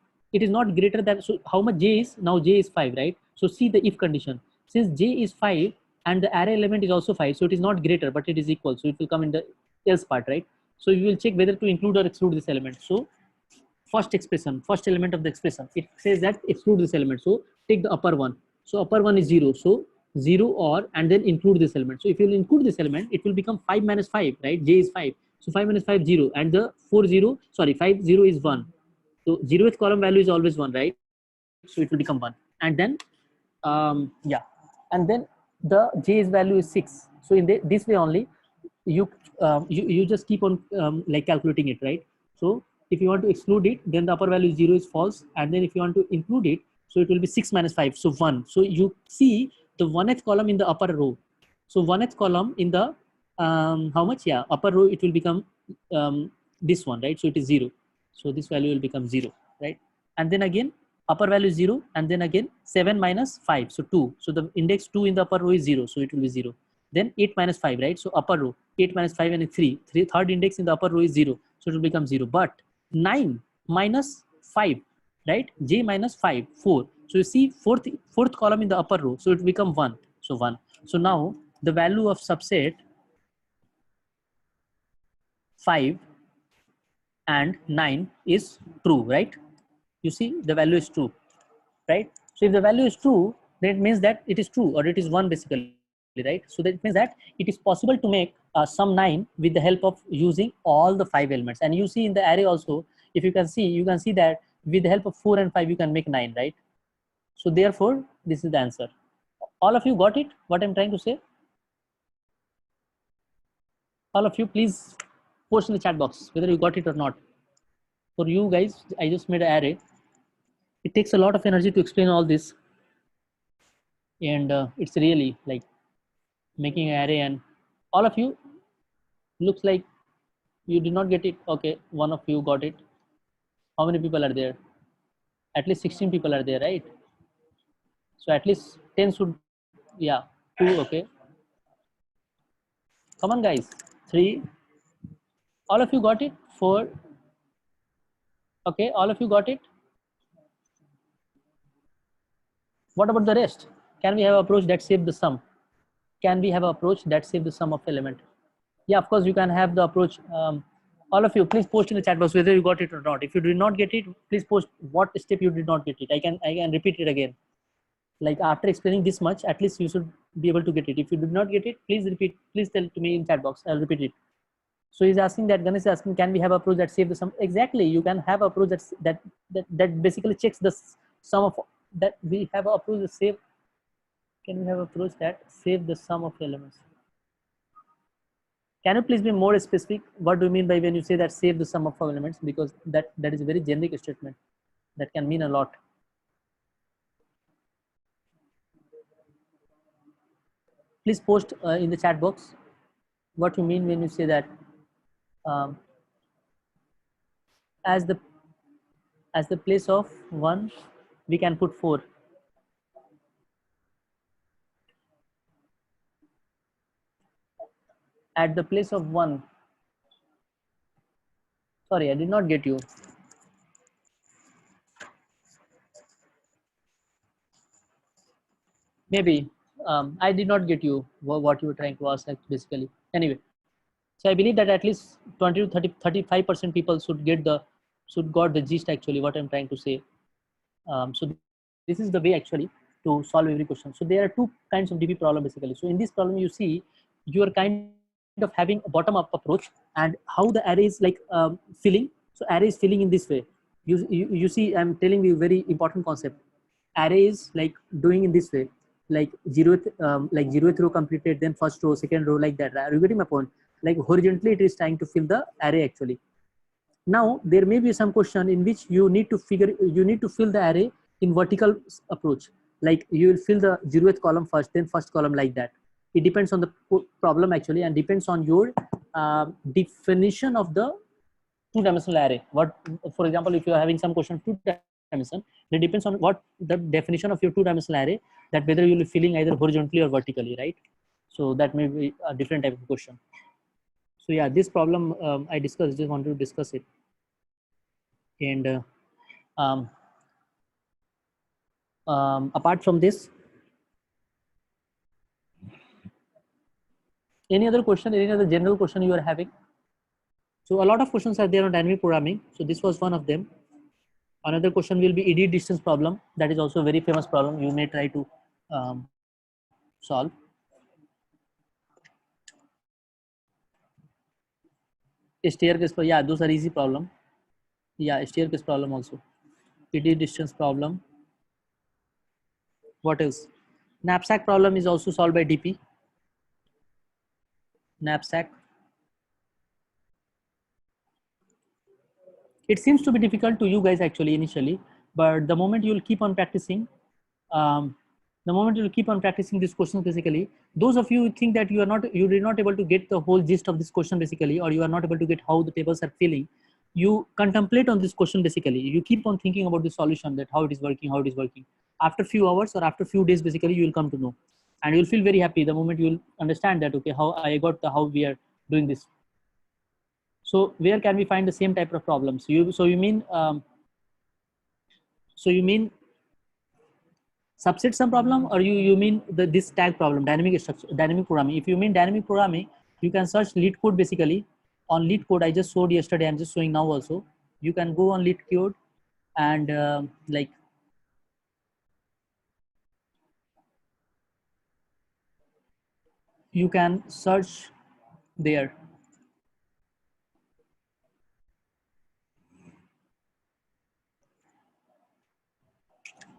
Speaker 1: not greater than, so how much j is, now j is 5, right? So see the if condition, since j is 5 and the array element is also 5, so it is not greater but it is equal, so it will come in the else part, right? So you will check whether to include or exclude this element. So first expression, first element of the expression, it says that exclude this element, so take the upper one. So upper one is 0, so 0 or, and then include this element. So if you will include this element, it will become 5 minus 5, right? J is 5, so 5 minus 5 0, and the 5 0 is 1, so 0th column value is always 1, right? So it will become 1, and then yeah, and then the j's value is 6. So in this way only you just keep on like calculating it, right? So if you want to exclude it, then the upper value 0 is false, and then if you want to include it, so it will be 6 minus 5, so 1. So you see the 1th column in the upper row, so 1th column in the how much, yeah, upper row, it will become this one, right? So it is 0, so this value will become 0, right? And then again upper value is 0, and then again 7 minus 5, so 2, so the index 2 in the upper row is 0, so it will be 0. Then 8 minus 5, right? So upper row 8 minus 5 and 3, third index in the upper row is 0, so it will become 0. But 9 minus 5, right? J minus 5, 4. So you see fourth column in the upper row, so it will become 1, so 1. So now the value of subset 5 and 9 is true, right? You see the value is true, right? So if the value is true, then it means that it is true, or it is 1 basically, right? So that means that it is possible to make some 9 with the help of using all the 5 elements. And you see in the array also, if you can see that with the help of 4 and 5 you can make 9, right? So therefore this is the answer. All of you got it, what I'm trying to say? All of you, please post in the chat box whether you got it or not. For you guys, I just made an array. It takes a lot of energy to explain all this, and it's really like making an array, and all of you looks like you did not get it. Okay, one of you got it. How many people are there? At least 16 people are there, right? So at least 10 should, yeah, 2, okay. Come on guys, 3, all of you got it, 4, okay, all of you got it. What about the rest? Can we have approach that save the sum? Can we have approach that save the sum of element? Yeah, of course you can have the approach. All of you, please post in the chat box whether you got it or not. If you did not get it, please post what step you did not get it. I can repeat it again. Like after explaining this much, at least you should be able to get it. If you did not get it, please repeat. Please tell to me in chat box. I'll repeat it. So he's asking that, Ganesh is asking, can we have approach that save the sum? Exactly, you can have approach that basically checks the sum of that. We have an approach that save. Can we have approach that save the sum of elements? Can you please be more specific? What do you mean by when you say that save the sum of elements? Because that is a very generic statement that can mean a lot. Please post in the chat box what you mean when you say that as the place of 1 we can put 4. At the place of 1, sorry, I did not get you. Maybe I did not get you what you were trying to ask basically. Anyway, so I believe that at least 20 to 35% people should got the gist actually what I'm trying to say. So this is the way actually to solve every question. So there are two kinds of DP problem basically. So in this problem you see you are kind of having a bottom up approach, and how the array is like filling. So array is filling in this way. You see I'm telling you very important concept. Array is like doing in this way, like zeroth row completed, then first row, second row, like that. Are you getting my point? Like horizontally it is trying to fill the array actually. Now there may be some question in which you need to fill the array in vertical approach. Like you will fill the 0th column first, then first column, like that. It depends on the problem actually, and depends on your definition of the two-dimensional array. What, for example, if you are having some question two-dimensional, it depends on what the definition of your two-dimensional array, that whether you will be filling either horizontally or vertically, right? So that may be a different type of question. So yeah, this problem I discussed, just wanted to discuss it. And apart from this, any other question, any other general question you are having? So a lot of questions are there on dynamic programming. So this was one of them. Another question will be ED distance problem. That is also a very famous problem. You may try to solve. A staircase, yeah, those are easy problem. Yeah, staircase problem also. ED distance problem. What else? Knapsack problem is also solved by DP. Knapsack. It seems to be difficult to you guys actually initially, but the moment you'll keep on practicing, these questions basically, those of you who think that you did not able to get the whole gist of this question basically, or you are not able to get how the tables are filling, you contemplate on this question basically. You keep on thinking about the solution, that how it is working. After few hours or after few days basically, you will come to know, and you'll feel very happy the moment you'll understand that, okay, how we are doing this. So where can we find the same type of problems? So you mean subset sum problem, or you mean this tag problem, dynamic programming? If you mean dynamic programming, you can search LeetCode basically. On LeetCode, I just showed yesterday, I'm just showing now also. You can go on LeetCode and like you can search there.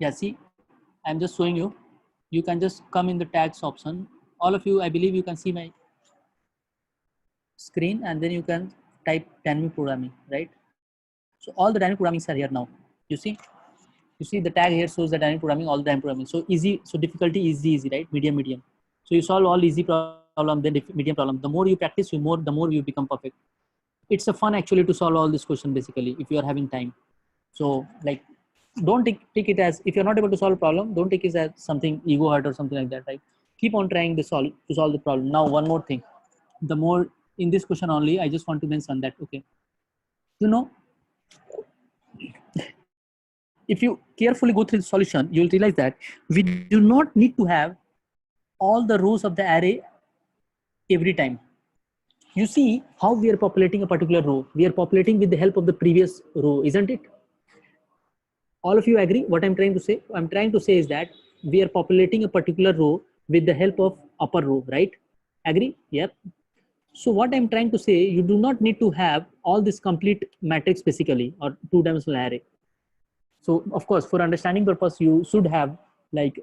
Speaker 1: Yeah, see, I'm just showing you. You can just come in the tags option. All of you, I believe you can see my screen, and then you can type dynamic programming, right? So all the dynamic programmings are here now. You see the tag here shows the dynamic programming, all the dynamic programming. So easy, so difficulty easy, right? Medium. So you solve all easy problem, then medium problem. The more you practice, the more you become perfect. It's a fun actually to solve all this question basically if you are having time. So like, don't take it as, if you're not able to solve a problem, don't take it as something ego hurt or something like that, right? Keep on trying to solve the problem. Now one more thing, the more in this question only, I just want to mention that, okay, you know, if you carefully go through the solution, you'll realize that we do not need to have all the rows of the array every time. You see how we are populating a particular row. We are populating with the help of the previous row, isn't it? All of you agree what I'm trying to say? I'm trying to say is that we are populating a particular row with the help of upper row, right? Agree? Yep. So what I'm trying to say, you do not need to have all this complete matrix basically, or two-dimensional array. So of course, for understanding purpose, you should have like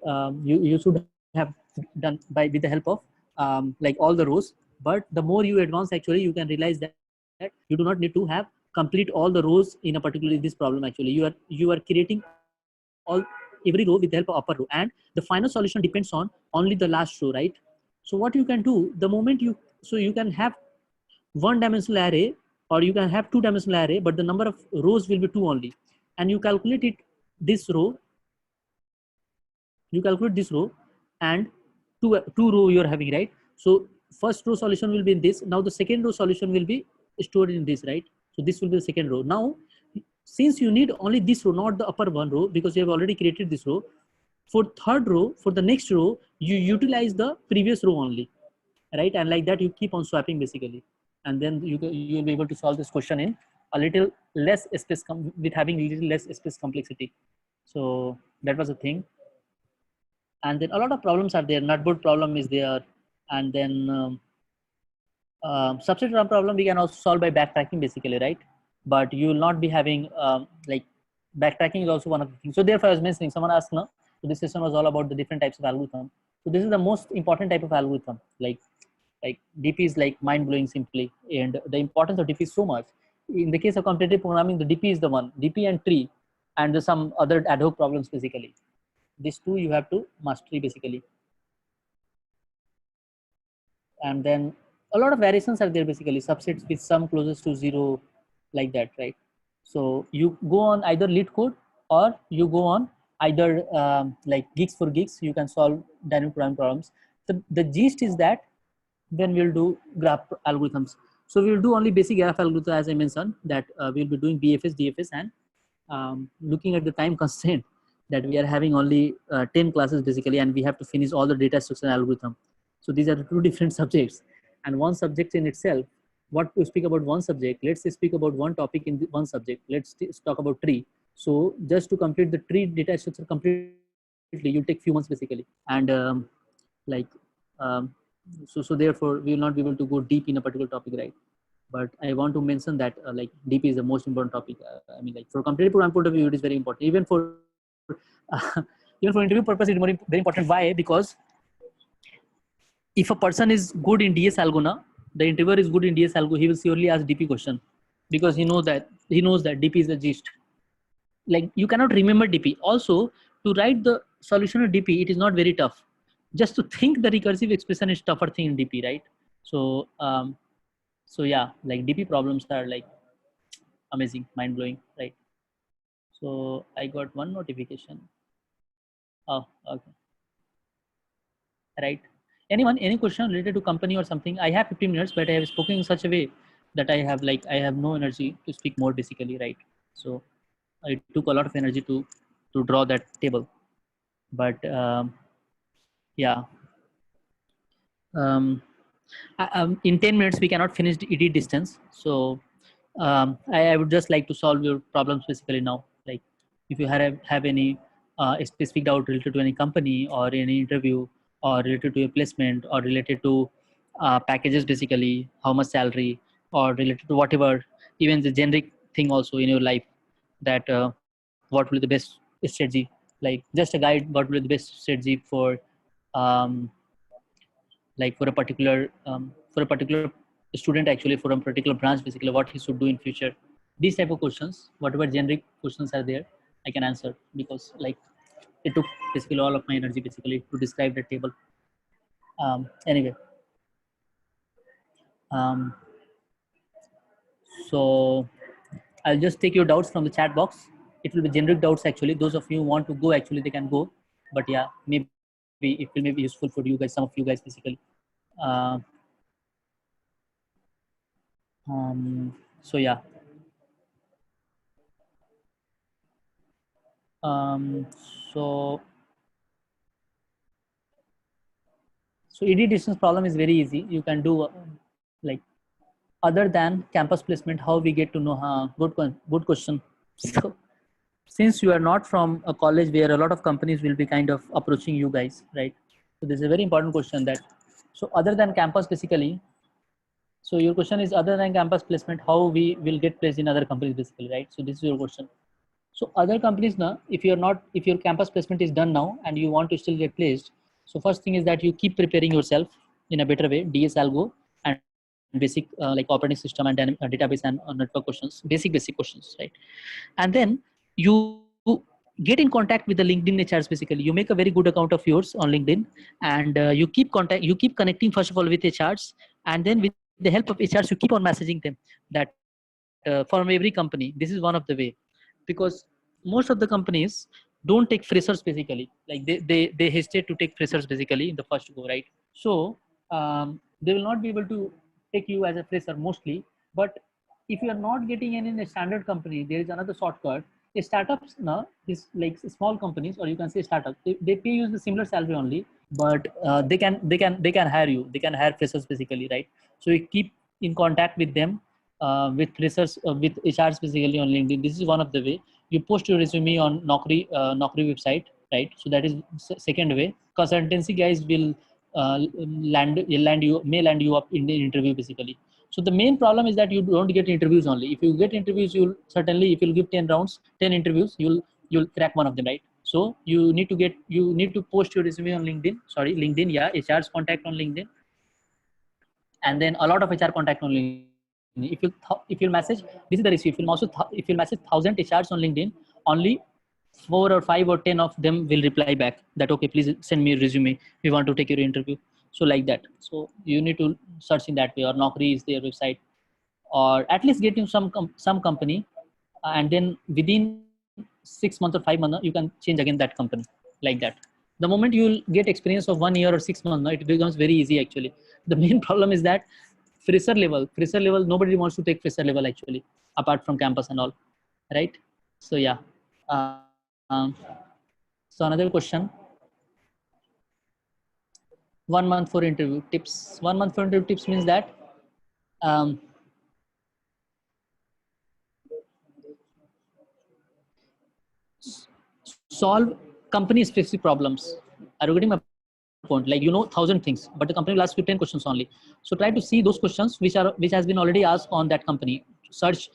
Speaker 1: you should have done by with the help of like all the rows. But the more you advance, actually, you can realize that you do not need to have complete all the rows in a particular this problem. Actually, you are creating all every row with the help of upper row, and the final solution depends on only the last row, right? So what you can do the moment you can have one-dimensional array, or you can have two-dimensional array, but the number of rows will be 2 only, and you calculate it this row, and two row you're having, right? So first row solution will be in this. Now the second row solution will be stored in this, right? So this will be the second row. Now since you need only this row, not the upper one row, because you have already created this row, for third row, for the next row, you utilize the previous row only, right? And like that you keep on swapping basically, and then you'll be able to solve this question in a little less space with having a little less space complexity. So that was the thing. And then a lot of problems are there. Nutboard problem is there, and then substrate RAM problem we can also solve by backtracking basically, right? But you will not be having like backtracking is also one of the things. So therefore I was mentioning, someone asked now, so this session was all about the different types of algorithm. So this is the most important type of algorithm. Like DP is like mind-blowing simply, and the importance of DP is so much. In the case of competitive programming, the DP is the one, DP and tree, and there's some other ad hoc problems basically. These two you have to mastery basically. And then a lot of variations are there basically, subsets with some closest to 0, like that, right? So you go on either LeetCode, or you go on either like Geeks for Geeks. You can solve dynamic programming problems. The gist is that then we'll do graph algorithms. So we'll do only basic graph algorithm, as I mentioned, that we'll be doing BFS, DFS, and looking at the time constraint that we are having only 10 classes basically, and we have to finish all the data structure algorithm. So these are the two different subjects, and one subject in itself. What to speak about one subject? Let's speak about one topic in one subject. Let's talk about tree. So just to complete the tree data structure completely, you take few months basically, and so therefore we will not be able to go deep in a particular topic, right? But I want to mention that like DP is the most important topic. I mean, like for competitive program point of view, it is very important. Even for even for interview purpose, it is very important. Why? Because if a person is good in DS Algo, the interviewer is good in DS Algo, he will surely ask DP question, because he knows that DP is the gist. Like you cannot remember DP. Also, to write the solution of DP, it is not very tough. Just to think the recursive expression is tougher thing in DP, right? So so yeah, like DP problems are like amazing, mind blowing, right? So I got one notification. Oh, okay. Right. Anyone, any question related to company or something? I have 15 minutes, but I have spoken in such a way that I have no energy to speak more basically, right? So it took a lot of energy to draw that table, but yeah. In 10 minutes we cannot finish the ED distance, so I would just like to solve your problems basically now. Like if you have any specific doubt related to any company or any interview, or related to your placement, or related to packages basically, how much salary, or related to whatever, even the generic thing also in your life, that what will be the best strategy, like just a guide, what will be the best strategy for um, like for a particular student, actually for a particular branch basically, what he should do in future. These type of questions, whatever generic questions are there, I can answer, because like it took basically all of my energy basically to describe the table. Anyway, so I'll just take your doubts from the chat box. It will be generic doubts actually. Those of you who want to go, actually they can go. But yeah, maybe it will be useful for you guys, some of you guys basically. Uh, so yeah. Um, so ED distance problem is very easy. You can do like, other than campus placement, how we get to know? Good question. So since you are not from a college where a lot of companies will be kind of approaching you guys, right? So this is a very important question. That, so other than campus basically, so your question is, other than campus placement, how we will get placed in other companies basically, right? So this is your question. So other companies now, if your campus placement is done now and you want to still get placed, so first thing is that you keep preparing yourself in a better way, DS algo and basic like operating system and database and network questions, basic questions, right? And then you get in contact with the LinkedIn HRs basically. You make a very good account of yours on LinkedIn, and you keep connecting first of all with HRs, and then with the help of HRs you keep on messaging them that from every company. This is one of the way, because most of the companies don't take freshers basically, like they hesitate to take freshers basically in the first go, right? So they will not be able to take you as a fresher mostly. But if you are not getting in a standard company, there is another shortcut. Startups now is like small companies, or you can say startups, they pay you the similar salary only, but they can hire you, they can hire freshers basically, right? So you keep in contact with them, with freshers, with HRs basically on LinkedIn. This is one of the way. You post your resume on Naukri website, right? So that is second way. Consultancy guys will may land you up in the interview basically. So the main problem is that you don't get interviews only. If you get interviews, you'll certainly, if you'll give 10 rounds, 10 interviews, you'll crack one of them, right? So you need to post your resume on LinkedIn, yeah, HR's contact on LinkedIn, and then a lot of HR contact on LinkedIn. If you message, this is the ratio. If you message 1,000 HRs on LinkedIn, only 4 or 5 or 10 of them will reply back that, okay, please send me a resume, we want to take your interview. So like that. So you need to search in that way, or Naukri is their website, or at least get in some company, and then within 6 months or 5 months you can change again that company, like that. The moment you will get experience of 1 year or 6 months, it becomes very easy actually. The main problem is that fresher level, nobody wants to take fresher level actually, apart from campus and all, right? So yeah. um, so another question, 1 month for interview tips. 1 month for interview tips means that um, solve company specific problems. Are you getting my point? Like, 1,000 things, but the company will ask you 10 questions only. So try to see those questions which has been already asked on that company. Search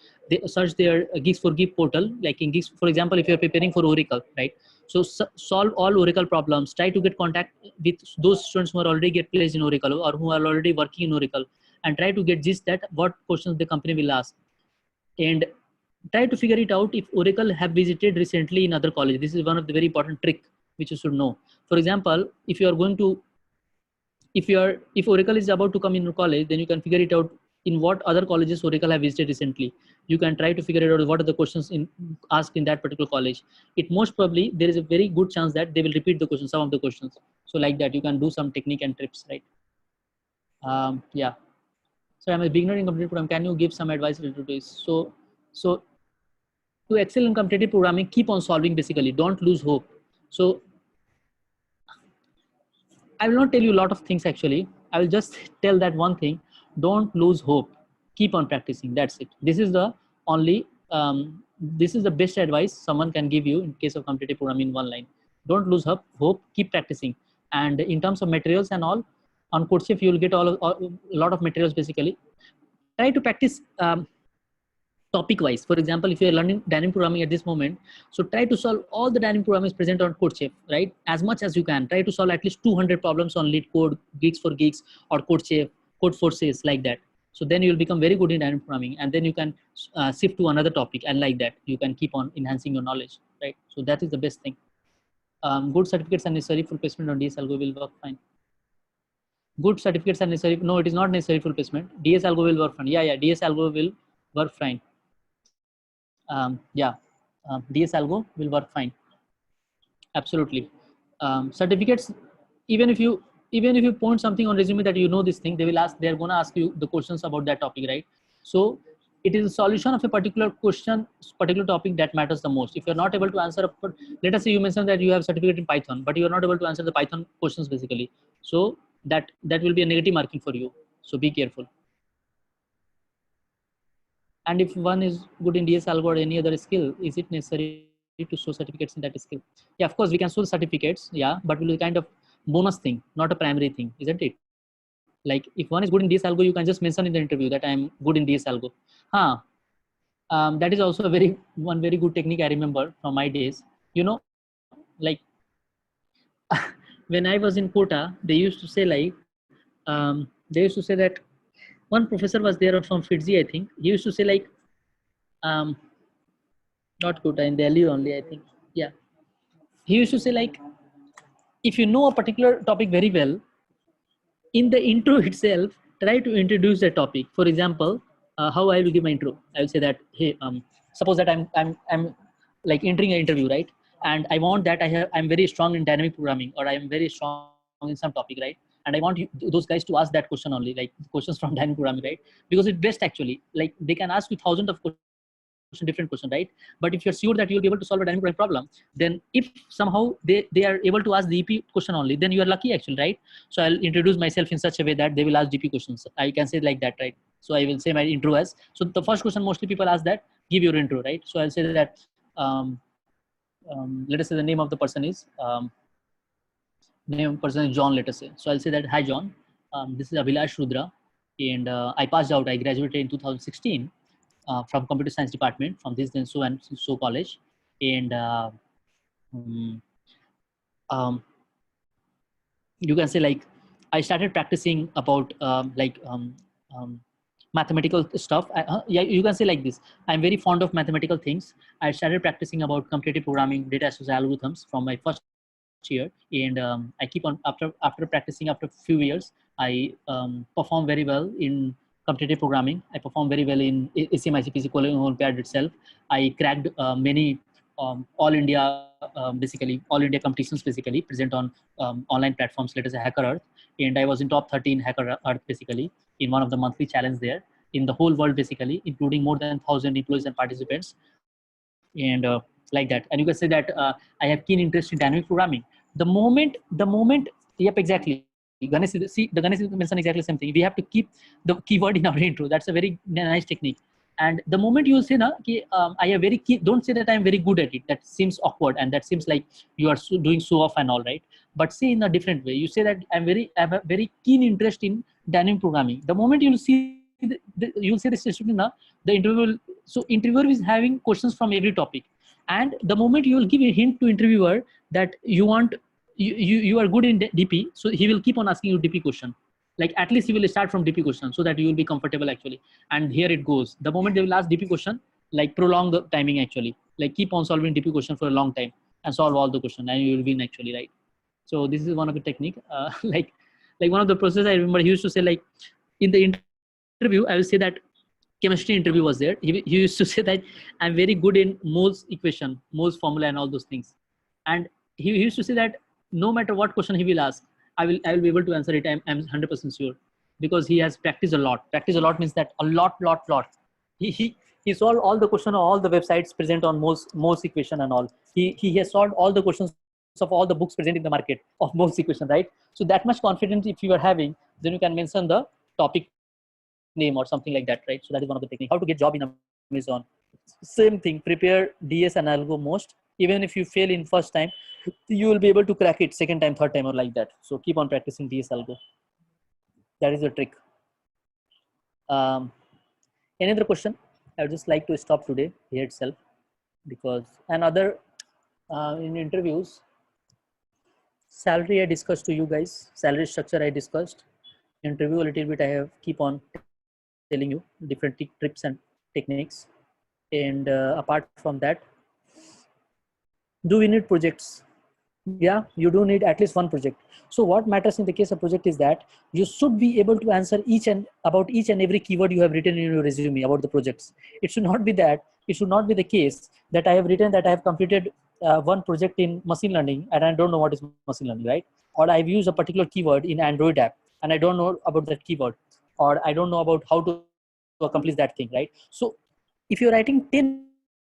Speaker 1: their Geeks for Geek portal, like in Geeks, for example, if you're preparing for Oracle, right? So solve all Oracle problems. Try to get contact with those students who are already get placed in Oracle, or who are already working in Oracle, and try to get gist that what questions the company will ask, and try to figure it out if Oracle have visited recently in other college. This is one of the very important trick which you should know. For example, if you are going to, if Oracle is about to come in your college, then you can figure it out in what other colleges Oracle have visited recently. You can try to figure it out what are the questions asked in that particular college. It most probably, there is a very good chance that they will repeat the questions, some of the questions. So like that, you can do some technique and tips, right? Yeah. So I'm a beginner in computer program. Can you give some advice related to this? So to excel in competitive programming, keep on solving basically. Don't lose hope. So I will not tell you a lot of things actually. I will just tell that one thing. Don't lose hope. Keep on practicing. That's it. This is the only, this is the best advice someone can give you in case of competitive programming in one line. Don't lose hope. Keep practicing. And in terms of materials and all, on Coursera, you will get a lot of materials basically. Try to practice topic wise. For example, if you're learning dynamic programming at this moment, so try to solve all the dynamic programming present on CodeChef, right? As much as you can. Try to solve at least 200 problems on LeetCode, Geeks for Geeks, or CodeChef, Codeforces, like that. So then you will become very good in dynamic programming, and then you can shift to another topic, and like that you can keep on enhancing your knowledge, right? So that is the best thing. Good certificates are necessary for placement on DS algo will work fine. good certificates are necessary. No, it is not necessary for placement. DS algo will work fine. Yeah, DS algo will work fine. DS algo will work fine. Absolutely. Certificates, even if you point something on resume that you know this thing, they're gonna ask you the questions about that topic, right? So it is a solution of a particular question, particular topic that matters the most. If you're not able to answer, let us say you mentioned that you have certificate in Python, but you are not able to answer the Python questions basically. So that will be a negative marking for you. So be careful. And if one is good in DS algo or any other skill, is it necessary to show certificates in that skill? Yeah, of course we can show certificates. Yeah, but will be kind of bonus thing, not a primary thing, isn't it? Like if one is good in DS algo, you can just mention in the interview that I'm good in DS algo. That is also a one very good technique I remember from my days. You know, like when I was in Kota, they used to say that one professor was there from Fiji, I think. He used to say like, not Kota, in Delhi only, I think. Yeah, he used to say like, if you know a particular topic very well, in the intro itself, try to introduce the topic. For example, how I will give my intro. I will say that, hey, suppose that I'm like entering an interview, right? And I want that I'm very strong in dynamic programming, or I'm very strong in some topic, right? And I want those guys to ask that question only, like questions from dynamic programming, right? Because it's best actually. Like they can ask you thousands of questions, different question, right? But if you're sure that you'll be able to solve a dynamic programming problem, then if somehow they are able to ask the EP question only, then you are lucky actually, right? So I'll introduce myself in such a way that they will ask DP questions. I can say like that, right? So I will say my intro as, so the first question mostly people ask that, give your intro, right? So I'll say that, let us say the name of the person is, John, let us say. So I'll say that, hi John, this is Abhilash Rudra, and I passed out, I graduated in 2016 from computer science department from this then so and so college. And you can say like, I started practicing about mathematical stuff. Yeah, you can say like this, I'm very fond of mathematical things. I started practicing about competitive programming, data structure algorithms from my first year. And I keep on, after practicing after a few years, I perform very well in competitive programming. I perform very well in ACM/ICPC Olympiad itself. I cracked many all India, basically all India competitions basically present on online platforms, let us say Hacker Earth. And I was in top 30 in Hacker Earth basically, in one of the monthly challenge there in the whole world basically, including more than 1,000 employees and participants. And like that. And you can say that I have keen interest in dynamic programming. The moment, yep, exactly. Ganesh, see, the Ganesh mentioned exactly the same thing. We have to keep the keyword in our intro. That's a very nice technique. And the moment you say, na, ki, I am very keen, don't say that I am very good at it. That seems awkward and that seems like you are doing so off and all, right? But say in a different way. You say that I have a very keen interest in dynamic programming. The moment you'll see, you'll say this student, na, the interviewer. So interviewer is having questions from every topic, and the moment you will give a hint to interviewer that you are good in DP, so he will keep on asking you DP question. Like at least he will start from DP question so that you will be comfortable actually. And here it goes. The moment they will ask DP question, like prolong the timing actually. Like keep on solving DP question for a long time and solve all the question and you will win actually, right? So this is one of the technique. Like one of the process I remember he used to say like in the interview, I will say that chemistry interview was there. He used to say that I'm very good in Mohs equation, Mohs formula and all those things. And he used to say that no matter what question he will ask, I will be able to answer it. I'm 100% sure because he has practiced a lot. Practice a lot means that a lot. He solved all the question on all the websites present on Mohs equation and all. He has solved all the questions of all the books present in the market of Mohs equation, right? So that much confidence if you are having, then you can mention the topic name or something like that, right? So that is one of the techniques. How to get job in Amazon. Same thing, prepare DS and algo most. Even if you fail in first time, you will be able to crack it second time, third time or like that. So keep on practicing DS algo. That is the trick. Any other question? I would just like to stop today here itself because another in interviews, salary I discussed to you guys, salary structure I discussed, interview a little bit I have keep on telling you different tips and techniques. And apart from that, do we need projects? Yeah, you do need at least one project. So what matters in the case of project is that you should be able to answer each and every keyword you have written in your resume about the projects. It should not be that, it should not be the case that I have written that I have completed one project in machine learning and I don't know what is machine learning, right? Or I've used a particular keyword in Android app and I don't know about that keyword, or I don't know about how to accomplish that thing, right? So if you're writing 10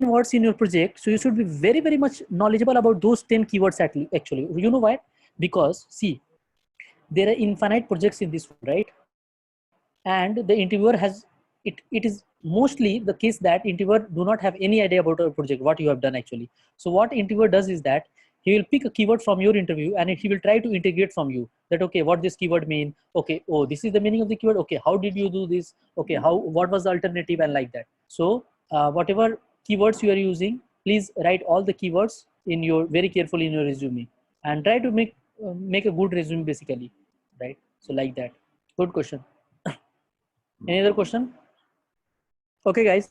Speaker 1: words in your project, so you should be very, very much knowledgeable about those 10 keywords actually. You know why? Because see, there are infinite projects in this world, right? And the interviewer has it is mostly the case that interviewer do not have any idea about a project, what you have done actually. So what interviewer does is that he will pick a keyword from your interview and he will try to integrate from you that, okay, what this keyword mean, okay, oh, this is the meaning of the keyword, okay, how did you do this, okay, how, what was the alternative, and like that. So whatever keywords you are using, please write all the keywords in your very carefully in your resume and try to make a good resume basically, right? So like that. Good question. Any other question? Okay, guys.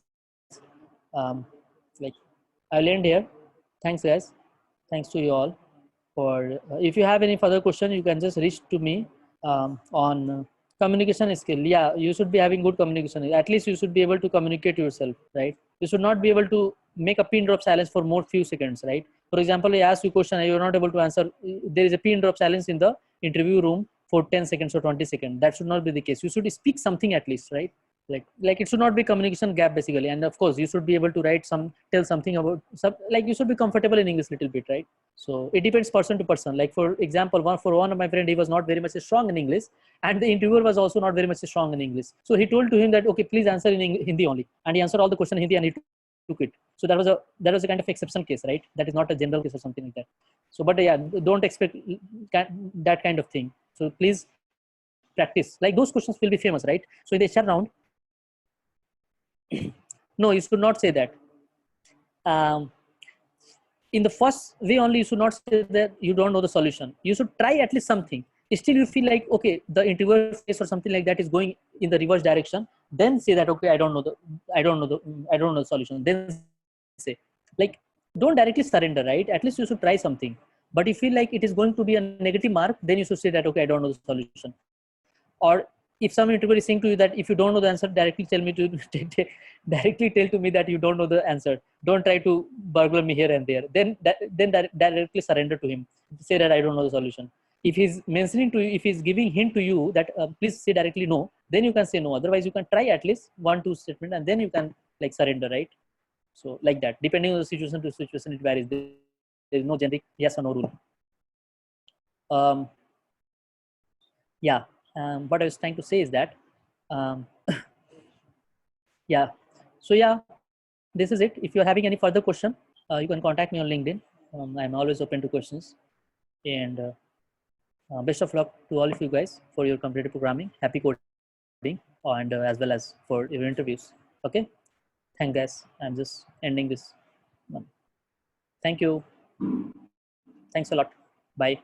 Speaker 1: Like, I'll end here. Thanks, guys. Thanks to you all. For if you have any further question, you can just reach to me on communication skill. Yeah, you should be having good communication. At least you should be able to communicate yourself, right? You should not be able to make a pin drop silence for more few seconds, right? For example, I ask you a question and you're not able to answer. There is a pin drop silence in the interview room for 10 seconds or 20 seconds. That should not be the case. You should speak something at least, right? Like it should not be communication gap basically. And of course, you should be able to tell something about like you should be comfortable in English a little bit, right? So it depends person to person. Like for example, one of my friend, he was not very much strong in English, and the interviewer was also not very much strong in English. So he told to him that, okay, please answer in Hindi only, and he answered all the question in Hindi and he took it. So that was a kind of exception case, right? That is not a general case or something like that. So, but yeah, don't expect that kind of thing. So please practice. Like those questions will be famous, right? So in the HR round, no, you should not say that. In the first way only, you should not say that you don't know the solution. You should try at least something. Still you feel like, okay, the interviewer face or something like that is going in the reverse direction, then say that, okay, I don't know the solution. Then say, like, don't directly surrender, right? At least you should try something. But if you feel like it is going to be a negative mark, then you should say that, okay, I don't know the solution. Or if some interviewer is saying to you that if you don't know the answer, directly tell to me that you don't know the answer. Don't try to burgle me here and there. Then directly surrender to him. Say that I don't know the solution. If he's mentioning to you, if he's giving hint to you that please say directly no, then you can say no. Otherwise, you can try at least 1-2 statement and then you can like surrender, right? So like that, depending on the situation to situation, it varies. There is no generic yes or no rule. Yeah. What I was trying to say is that, yeah. So yeah, this is it. If you're having any further question, you can contact me on LinkedIn. I'm always open to questions. And best of luck to all of you guys for your competitive programming. Happy coding, and as well as for your interviews. Okay. Thank guys. I'm just ending this one. Thank you. Thanks a lot. Bye.